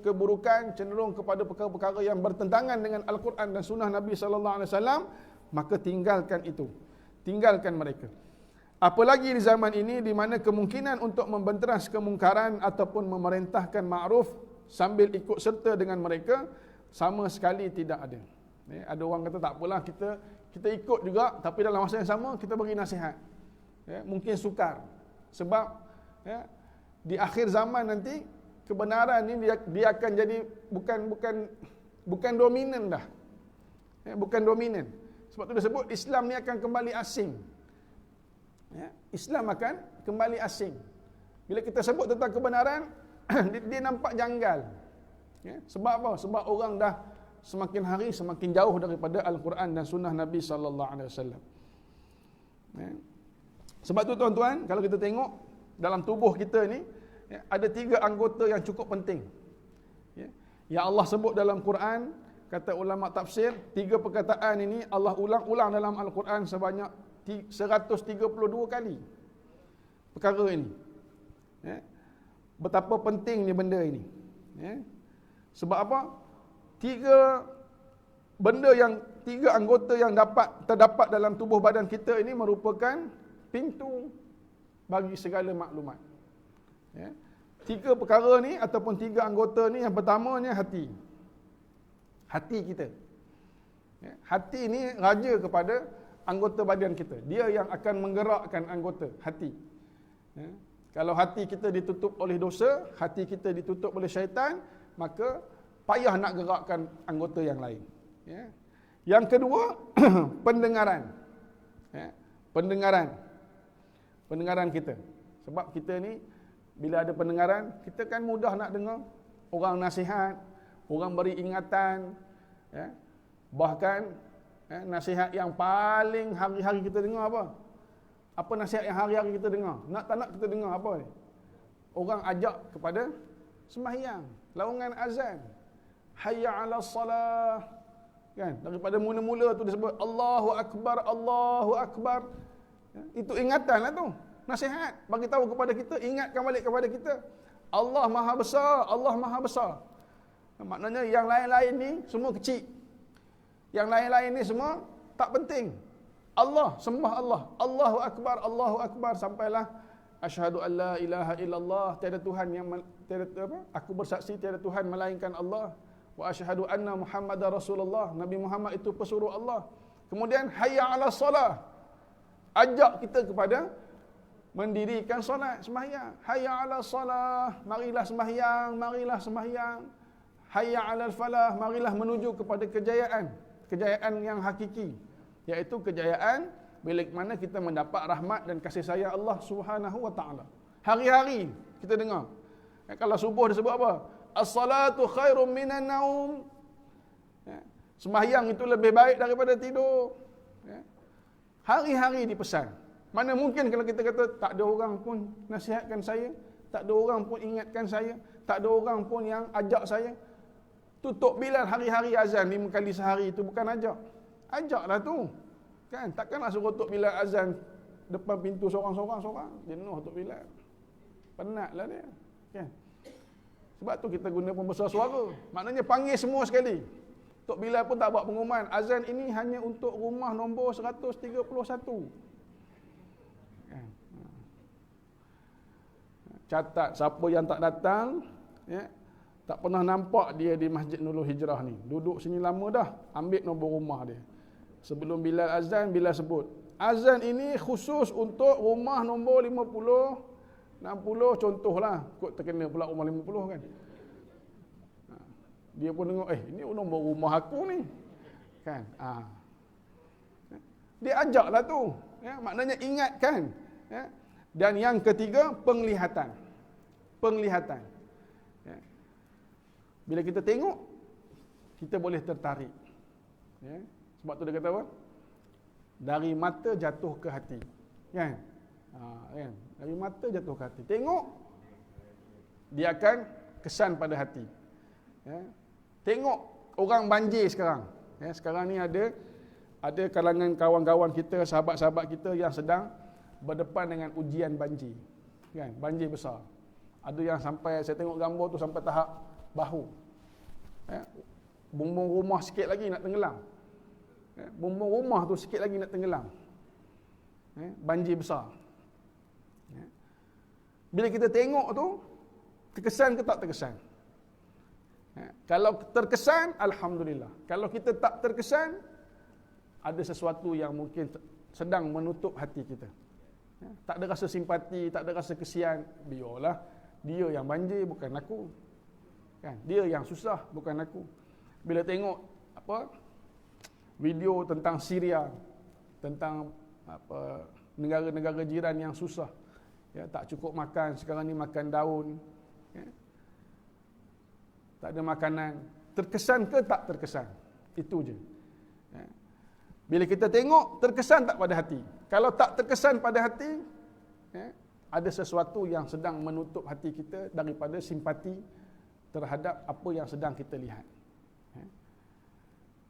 keburukan, cenderung kepada perkara-perkara yang bertentangan dengan Al-Quran dan Sunnah Nabi sallallahu alaihi wasallam, maka tinggalkan itu. Tinggalkan mereka. Apalagi di zaman ini di mana kemungkinan untuk membenteras kemungkaran ataupun memerintahkan ma'ruf sambil ikut serta dengan mereka sama sekali tidak ada. Ya, ada orang kata tak apalah, kita ikut juga, tapi dalam masa yang sama kita bagi nasihat. Ya, mungkin sukar. Sebab, ya, di akhir zaman nanti kebenaran ini dia akan jadi bukan dominan dah. Ya, bukan dominan. Sebab tu disebut Islam ni akan kembali asing. Ya, Islam akan kembali asing. Bila kita sebut tentang kebenaran, dia nampak janggal. Ya, sebab apa? Sebab orang dah semakin hari semakin jauh daripada Al-Quran dan Sunnah Nabi sallallahu alaihi wasallam. Ya. Sebab tu tuan-tuan, kalau kita tengok dalam tubuh kita ni, ya, ada 3 anggota yang cukup penting. Ya, yang Allah sebut dalam Quran, kata ulama tafsir, 3 perkataan ini Allah ulang-ulang dalam Al-Quran sebanyak 132 kali. Perkara ini. Ya. Betapa pentingnya benda ini. Ya. Sebab apa? 3 anggota yang terdapat dalam tubuh badan kita ini merupakan pintu bagi segala maklumat. Ya. 3 perkara ni ataupun 3 anggota ni, yang pertamanya hati. Hati kita. Ya. Hati ni raja kepada anggota badan kita. Dia yang akan menggerakkan anggota hati. Ya. Kalau hati kita ditutup oleh dosa, hati kita ditutup oleh syaitan, maka payah nak gerakkan anggota yang lain. Ya. Yang kedua, pendengaran. Ya. Pendengaran kita. Sebab kita ni, bila ada pendengaran, kita kan mudah nak dengar orang nasihat, orang beri ingatan. Ya. Bahkan, nasihat yang paling hari-hari kita dengar apa? Apa nasihat yang hari-hari kita dengar? Nak tak nak kita dengar apa ni? Orang ajak kepada sembahyang, laungan azan. Hayya 'alas salah. Kan? Daripada mula-mula tu disebut Allahu akbar, Allahu akbar. Ya, itu ingatanlah tu. Nasihat bagi tahu kepada kita, ingatkan balik kepada kita, Allah Maha Besar, Allah Maha Besar. Maknanya yang lain-lain ni semua kecil. Yang lain-lain ni semua tak penting. Allah, sembah Allah. Allahu akbar, Allahu akbar, sampailah asyhadu an la ilaha illallah, tiada Tuhan yang aku bersaksi tiada Tuhan melainkan Allah, wa asyhadu anna Muhammadar Rasulullah, Nabi Muhammad itu pesuruh Allah. Kemudian hayya 'alas salah. ajak kita kepada mendirikan solat, sembahyang. Hayya 'ala salah, marilah sembahyang, marilah sembahyang. Hayya 'alal falah, marilah menuju kepada kejayaan, kejayaan yang hakiki, iaitu kejayaan bila mana kita mendapat rahmat dan kasih sayang Allah Subhanahu wa taala. Hari-hari kita dengar. Kalau subuh dia sebut apa? As-salatu khairum minan naum. Sembahyang itu lebih baik daripada tidur. Hari-hari dipesan. Mana mungkin kalau kita kata tak ada orang pun nasihatkan saya, tak ada orang pun ingatkan saya, tak ada orang pun yang ajak saya. Tutup Bilal hari-hari azan 5 kali sehari itu bukan ajak. Ajaklah tu. Kan takkanlah suruh Tok Bilal azan depan pintu seorang-seorang. Jenuh Tok Bilal. Penatlah dia. Kan? Sebab tu kita guna pembesar suara. Maknanya panggil semua sekali. Tok Bilal pun tak buat pengumuman. Azan ini hanya untuk rumah nombor 131. Kan? Catat siapa yang tak datang, ya, tak pernah nampak dia di Masjid Nurul Hijrah ni. Duduk sini lama dah, ambil nombor rumah dia. Sebelum Bilal azan, Bilal sebut, azan ini khusus untuk rumah nombor 50, 60 contohlah. Kot terkena pula rumah 50 kan. Dia pun tengok, ini nombor rumah aku ni. Kan? Dia ajaklah tu. Ya, maknanya ingatkan. Ya. Dan yang ketiga, penglihatan. Penglihatan. Ya. Bila kita tengok, kita boleh tertarik. Ya. Sebab tu dia kata apa? Dari mata jatuh ke hati. Kan? Kan? Dari mata jatuh ke hati. Tengok, dia akan kesan pada hati. Ya. Tengok orang banjir sekarang. Ya, sekarang ni ada kalangan kawan-kawan kita, sahabat-sahabat kita yang sedang berdepan dengan ujian banjir. Kan? Banjir besar. Ada yang sampai, saya tengok gambar tu sampai tahap bahu. Ya. Bumbung rumah sikit lagi nak tenggelam. Ya. Bumbung rumah tu sikit lagi nak tenggelam. Ya. Banjir besar. Ya. Bila kita tengok tu, terkesan ke tak terkesan? Ya. Kalau terkesan, alhamdulillah. Kalau kita tak terkesan, ada sesuatu yang mungkin sedang menutup hati kita. Ya. Tak ada rasa simpati, tak ada rasa kesian. Biarlah, dia yang banjir bukan aku. Kan? Dia yang susah bukan aku. Bila tengok video tentang Syria, tentang negara-negara jiran yang susah, ya, tak cukup makan, sekarang ni makan daun, ya. Tak ada makanan. Terkesan ke tak terkesan? Itu je. Ya. Bila kita tengok, terkesan tak pada hati? Kalau tak terkesan pada hati, ya, ada sesuatu yang sedang menutup hati kita daripada simpati terhadap apa yang sedang kita lihat. Ya.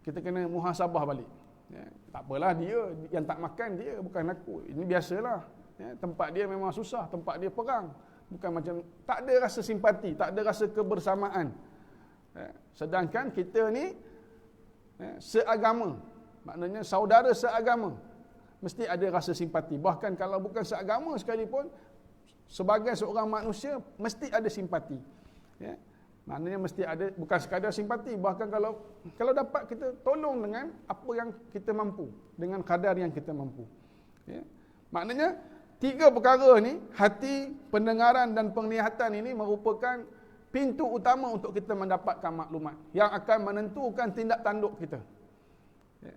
Kita kena muhasabah balik. Ya. Tak apalah, dia yang tak makan, dia bukan aku. Ini biasalah. Ya. Tempat dia memang susah, tempat dia perang. Bukan macam, tak ada rasa simpati, tak ada rasa kebersamaan. Ya. Sedangkan kita ni, ya, seagama. Maknanya saudara seagama. Mesti ada rasa simpati. Bahkan kalau bukan seagama sekalipun, sebagai seorang manusia, mesti ada simpati. Ya. Maknanya mesti ada, bukan sekadar simpati. Bahkan kalau dapat kita tolong dengan apa yang kita mampu. Dengan kadar yang kita mampu. Ya. Maknanya, 3 perkara ni, hati, pendengaran dan penglihatan ini merupakan pintu utama untuk kita mendapatkan maklumat. Yang akan menentukan tindak tanduk kita. Ya.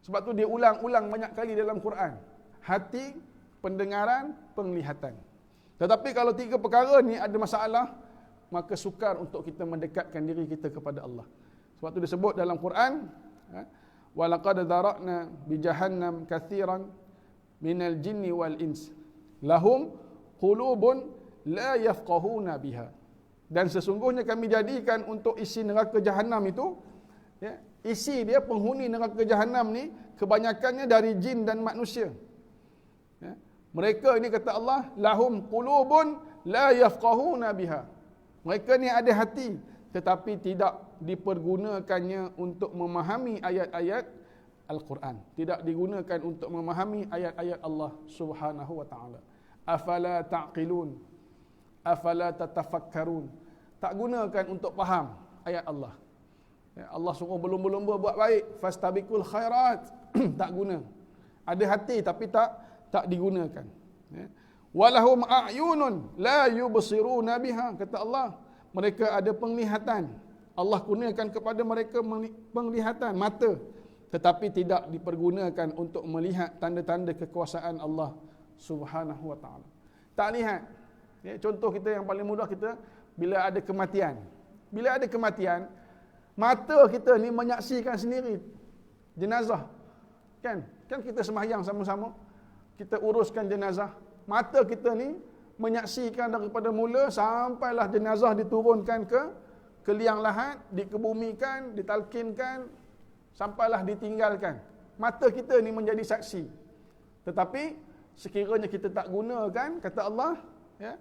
Sebab tu dia ulang-ulang banyak kali dalam Quran. Hati, pendengaran, penglihatan. Tetapi kalau 3 perkara ni ada masalah, maka sukar untuk kita mendekatkan diri kita kepada Allah. Sebab tu disebut dalam Quran, wa laqad dara'na bi jahannam katsiran minal jinni wal ins lahum qulubun la yafqahuna biha. Dan sesungguhnya kami jadikan untuk isi neraka jahanam itu, ya, isi dia penghuni neraka jahanam ni kebanyakannya dari jin dan manusia. Ya. Mereka ini kata Allah, lahum qulubun la yafqahuna biha. Mereka ni ada hati tetapi tidak dipergunakannya untuk memahami ayat-ayat Al-Quran. Tidak digunakan untuk memahami ayat-ayat Allah Subhanahu wa taala. Afala ta'qilun? Afala tatafakkarun? Tak gunakan untuk faham ayat Allah. Ya, Allah suruh berlumba-lumba buat baik, fastabiqul khairat. Tak guna. Ada hati tapi tak digunakan. Ya. Walahum a'yunun la yubsiruna biha, kata Allah, mereka ada penglihatan. Allah kurniakan kepada mereka penglihatan mata, tetapi tidak dipergunakan untuk melihat tanda-tanda kekuasaan Allah Subhanahu wa taala. Tak lihat. Ya, contoh kita yang paling mudah, kita bila ada kematian. Bila ada kematian, mata kita ni menyaksikan sendiri jenazah. Kan kita sembahyang sama-sama, kita uruskan jenazah. Mata kita ni menyaksikan daripada mula sampailah jenazah diturunkan ke liang lahat, dikebumikan, ditalkinkan, sampailah ditinggalkan. Mata kita ni menjadi saksi. Tetapi sekiranya kita tak gunakan, kata Allah, ya,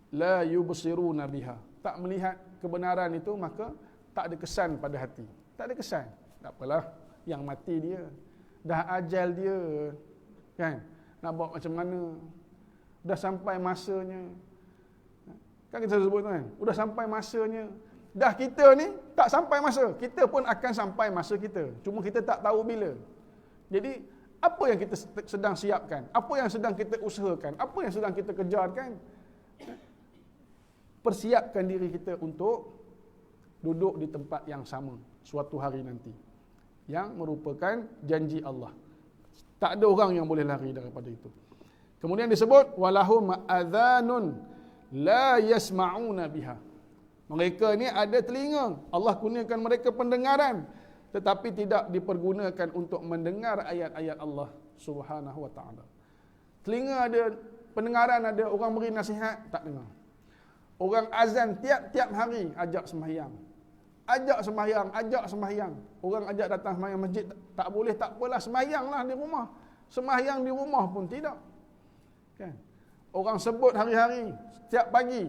la yubsiruna biha, tak melihat kebenaran itu, maka tak ada kesan pada hati. Tak ada kesan. Tak apalah, yang mati dia, dah ajal dia, kan? Nak buat macam mana? Dah sampai masanya. Kan kita sebut kan, sudah sampai masanya. Dah kita ni tak sampai masa, kita pun akan sampai masa kita. Cuma kita tak tahu bila. Jadi apa yang kita sedang siapkan? Apa yang sedang kita usahakan? Apa yang sedang kita kejarkan? Persiapkan diri kita untuk duduk di tempat yang sama suatu hari nanti, yang merupakan janji Allah. Tak ada orang yang boleh lari daripada itu. Kemudian disebut walahum adhanun la yasma'una biha. Mereka ni ada telinga, Allah kurniakan mereka pendengaran, tetapi tidak dipergunakan untuk mendengar ayat-ayat Allah Subhanahu wa taala. Telinga ada, pendengaran ada, orang beri nasihat tak dengar. Orang azan tiap-tiap hari ajak sembahyang. Ajak sembahyang. Orang ajak datang sembahyang masjid, tak boleh, tak apalah, sembahyanglah di rumah. Sembahyang di rumah pun tidak. Kan? Orang sebut hari-hari, setiap pagi,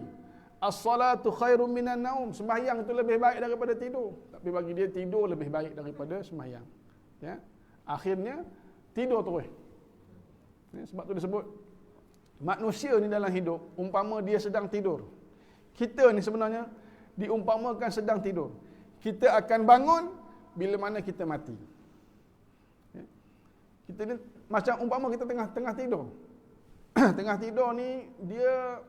as-salatu khairum minan naum, sembahyang itu lebih baik daripada tidur. Tapi bagi dia tidur lebih baik daripada sembahyang. Ya? Akhirnya tidur terus. Ya, sebab tu disebut manusia ni dalam hidup umpama dia sedang tidur. Kita ni sebenarnya diumpamakan sedang tidur. Kita akan bangun bila mana kita mati. Ya? Kita ni macam umpama kita tengah tidur. Tengah tidur ni dia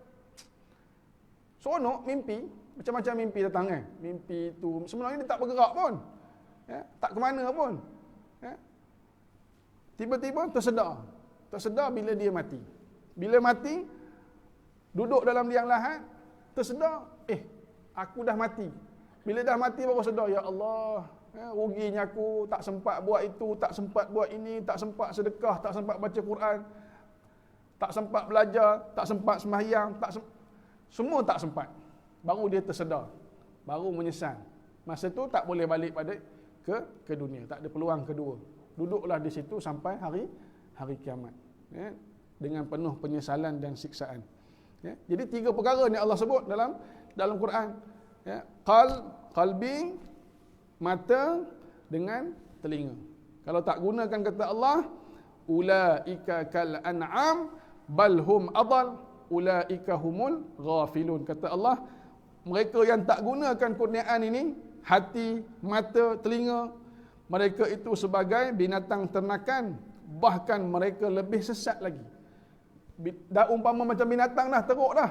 seronok mimpi, macam-macam mimpi datang kan. Mimpi tu sebenarnya dia tak bergerak pun. Ya, tak ke mana pun. Ya. Tiba-tiba tersedar bila dia mati. Bila mati, duduk dalam liang lahat, tersedar, aku dah mati. Bila dah mati baru sedar, ya Allah, ruginya aku, tak sempat buat itu, tak sempat buat ini, tak sempat sedekah, tak sempat baca Quran, tak sempat belajar, tak sempat sembahyang, semua tak sempat. Baru dia tersedar, baru menyesal. Masa tu tak boleh balik pada ke dunia, tak ada peluang kedua. Duduklah di situ sampai hari kiamat. Ya, dengan penuh penyesalan dan siksaan. Ya, jadi 3 perkara ni Allah sebut dalam Quran. Ya, qalbi, mata dengan telinga. Kalau tak gunakan kata Allah, ulaika kal an'am bal hum adall ulaika humul ghafilun. Kata Allah, mereka yang tak gunakan kurniaan ini, hati, mata, telinga, mereka itu sebagai binatang ternakan, bahkan mereka lebih sesat lagi. Dah umpama macam binatang dah, teruk dah.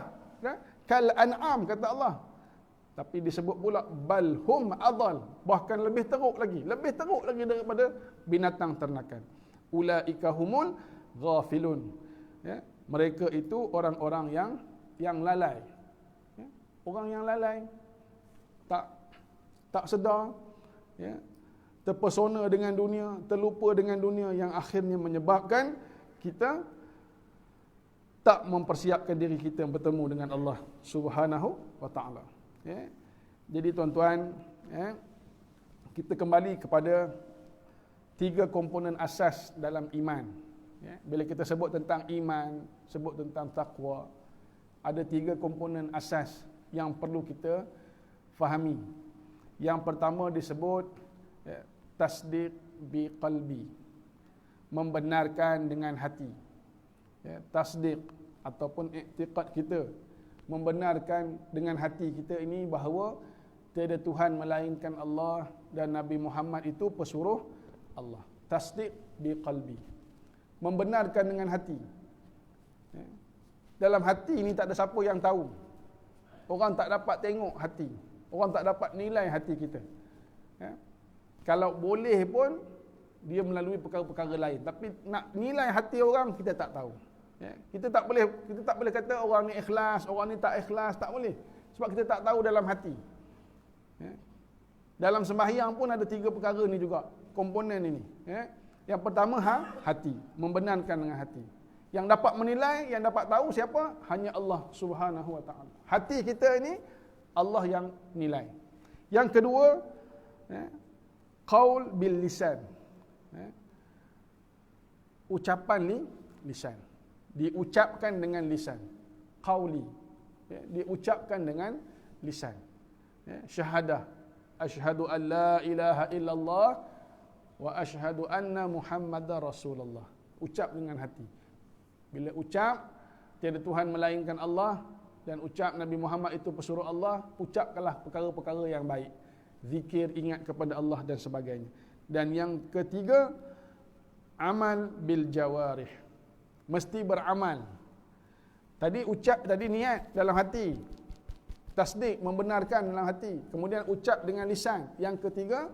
Kal an'am kata Allah. Tapi disebut pula bal hum adall, bahkan lebih teruk lagi daripada binatang ternakan. Ulaika humul ghafilun. Ya, mereka itu orang-orang yang lalai. Ya, orang yang lalai, tak sedar, ya, terpesona dengan dunia, terlupa dengan dunia, yang akhirnya menyebabkan kita tak mempersiapkan diri kita bertemu dengan Allah Subhanahu wa taala. Ya. Jadi tuan-tuan, ya, kita kembali kepada 3 komponen asas dalam iman. Ya, bila kita sebut tentang iman, sebut tentang takwa, ada 3 komponen asas yang perlu kita fahami. Yang pertama disebut tasdiq bi qalbi, membenarkan dengan hati. Ya, tasdiq ataupun i'tiqad kita, membenarkan dengan hati kita ini bahawa tiada Tuhan melainkan Allah dan Nabi Muhammad itu pesuruh Allah. Tasdiq bi qalbi. membenarkan dengan hati. Dalam hati ni tak ada siapa yang tahu. Orang tak dapat tengok hati. Orang tak dapat nilai hati kita. Kalau boleh pun dia melalui perkara-perkara lain. Tapi nak nilai hati orang kita tak tahu. Kita tak boleh kata orang ni ikhlas, orang ni tak ikhlas, tak boleh. Sebab kita tak tahu dalam hati. Dalam sembahyang pun ada 3 perkara ni juga, komponen ini. Yang pertama hati, membenarkan dengan hati. Yang dapat menilai, yang dapat tahu siapa? Hanya Allah Subhanahu wa taala. Hati kita ini Allah yang nilai. Yang kedua, qaul bil lisan. Ucapan lisan. Diucapkan dengan lisan. Qauli. Diucapkan dengan lisan. Syahadah. Asyhadu an la ilaha illallah wa asyhadu anna Muhammadar Rasulullah. Ucap dengan hati. Bila ucap tiada Tuhan melainkan Allah dan ucap Nabi Muhammad itu pesuruh Allah, ucapkanlah perkara-perkara yang baik. Zikir, ingat kepada Allah dan sebagainya. Dan yang ketiga, amal bil jawarih. Mesti beramal. Tadi ucap, tadi niat dalam hati. Tasdik, membenarkan dalam hati. Kemudian ucap dengan lisan. Yang ketiga,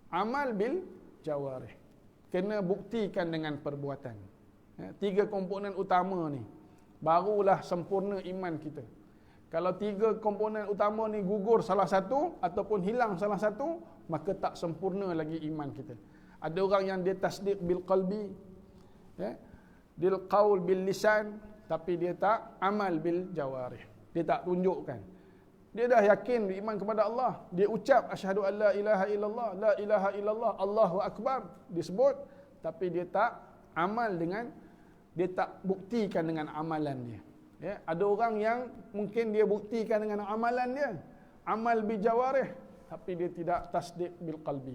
amal bil jawarih. Kena buktikan dengan perbuatan. 3 komponen utama ni, barulah sempurna iman kita. Kalau 3 komponen utama ni gugur salah satu ataupun hilang salah satu, maka tak sempurna lagi iman kita. Ada orang yang dia tasdik bil qalbi, dia qaul bil lisan, tapi dia tak amal bil jawarih. Dia tak tunjukkan. Dia dah yakin beriman kepada Allah. Dia ucap asyhadu an la ilaha illallah, la ilaha illallah, Allahu akbar disebut, tapi dia tak amal dengan, dia tak buktikan dengan amalan dia. Ada orang yang mungkin dia buktikan dengan amalan dia, amal bi jawarih, tapi dia tidak tasdik bil qalbi.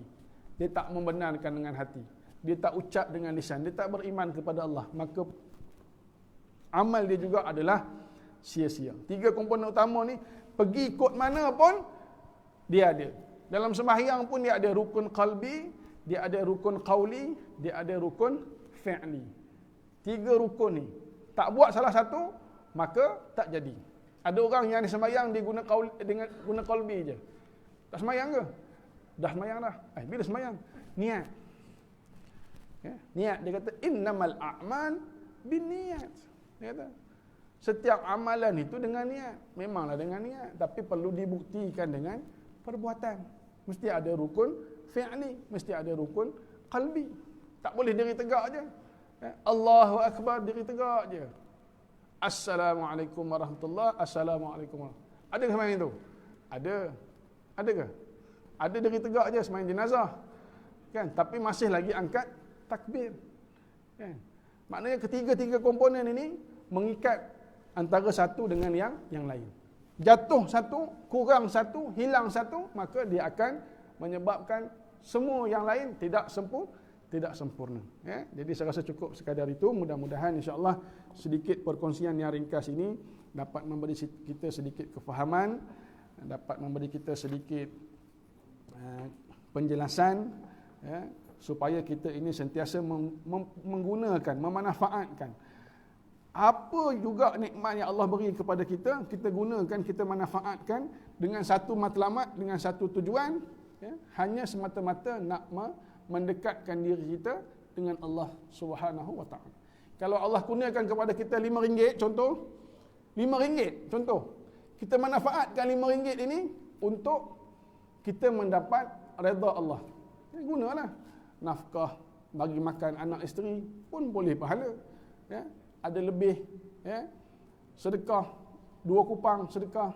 Dia tak membenarkan dengan hati. Dia tak ucap dengan lisan, dia tak beriman kepada Allah. Maka amal dia juga adalah sia-sia. 3 komponen utama ni pergi ikut mana pun dia ada. Dalam sembahyang pun dia ada rukun qalbi, dia ada rukun qauli, dia ada rukun fi'li. 3 rukun ni tak buat salah satu, maka tak jadi. Ada orang yang sembahyang dia guna qauli, dengan guna qalbi je. Tak sembahyang ke? Dah sembahyang dah. Bila sembahyang? Niat. Niat, dia kata innamal a'mal binniyat. Dia kata setiap amalan itu dengan niat. Memanglah dengan niat, tapi perlu dibuktikan dengan perbuatan. Mesti ada rukun fi'li, mesti ada rukun qalbi. Tak boleh diri tegak je. Allahu akbar diri tegak je. Assalamualaikum warahmatullahi, assalamualaikum warahmatullahi. Ada ke sembahyang itu? Ada. Ada ke? Ada diri tegak je sembahyang jenazah. Kan? Tapi masih lagi angkat takbir. Kan? Maknanya ketiga-tiga komponen ini mengikat antara satu dengan yang lain. Jatuh satu, kurang satu, hilang satu, maka dia akan menyebabkan semua yang lain tidak sempurna. Jadi saya rasa cukup sekadar itu. Mudah-mudahan insya-Allah sedikit perkongsian yang ringkas ini dapat memberi kita sedikit kefahaman, dapat memberi kita sedikit penjelasan, supaya kita ini sentiasa menggunakan, memanfaatkan apa juga nikmat yang Allah beri kepada kita, kita gunakan, kita manfaatkan dengan satu matlamat, dengan satu tujuan, hanya semata-mata nak mendekatkan diri kita dengan Allah Subhanahu wa taala. Kalau Allah kurniakan kepada kita RM5 contoh, RM5 contoh, kita manfaatkan RM5 ini untuk kita mendapat redha Allah. Gunalah nafkah, bagi makan anak isteri pun boleh pahala. Ada lebih, sedekah, 2 kupang sedekah.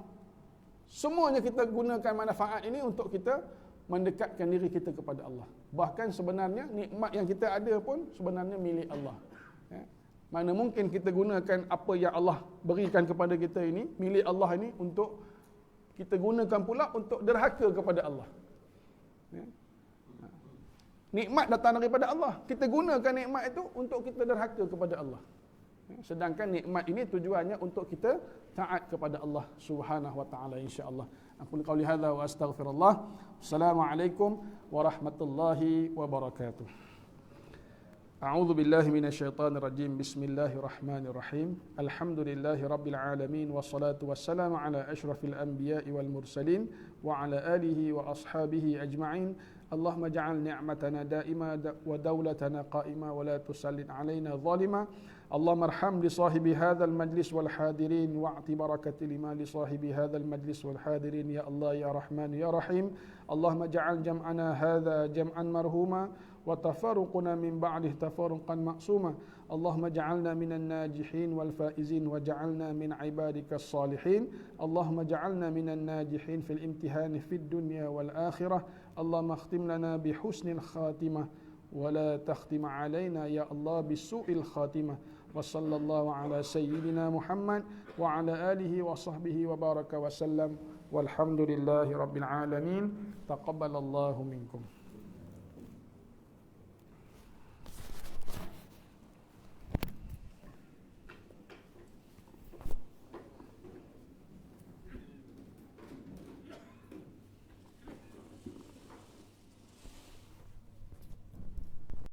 Semuanya kita gunakan manfaat ini untuk kita mendekatkan diri kita kepada Allah. Bahkan sebenarnya nikmat yang kita ada pun sebenarnya milik Allah. Mana mungkin kita gunakan apa yang Allah berikan kepada kita ini, milik Allah ini, untuk kita gunakan pula untuk derhaka kepada Allah. Nikmat datang daripada Allah. Kita gunakan nikmat itu untuk kita derhaka kepada Allah. Sedangkan nikmat ini tujuannya untuk kita taat kepada Allah Subhanahu wa taala, insya-Allah. Aku qauli hadza wa astaghfirullah. Assalamualaikum warahmatullahi wabarakatuh. A'udzu billahi minasyaitonir rajim. Bismillahirrahmanirrahim. Alhamdulillahi rabbil alamin wassalatu wassalamu ala asyrafil anbiya'i wal mursalin wa ala alihi wa ashabihi ajma'in. Allahumma ja'al ni'matana da'ima wa dawlatana qa'ima wa la tusallit 'alaina zalima. Allahumma arham li sahibi hadzal majlis wal hadirin wa'ti barakati lima li sahibi hadzal majlis wal hadirin ya Allah ya Rahman ya Rahim. Allahumma ja'al jam'ana hadza jam'an marhuma وتفرقنا من بعده تفرقا معصوما اللهم اجعلنا من الناجحين والفائزين وجعلنا من عبادك الصالحين اللهم اجعلنا من الناجحين في الامتحان في الدنيا والآخرة اللهم اختم لنا بحسن الخاتمة ولا تختم علينا يا الله بسوء الخاتمة وصلى الله على سيدنا محمد وعلى آله وصحبه وبارك وسلم والحمد لله رب العالمين تقبل الله منكم.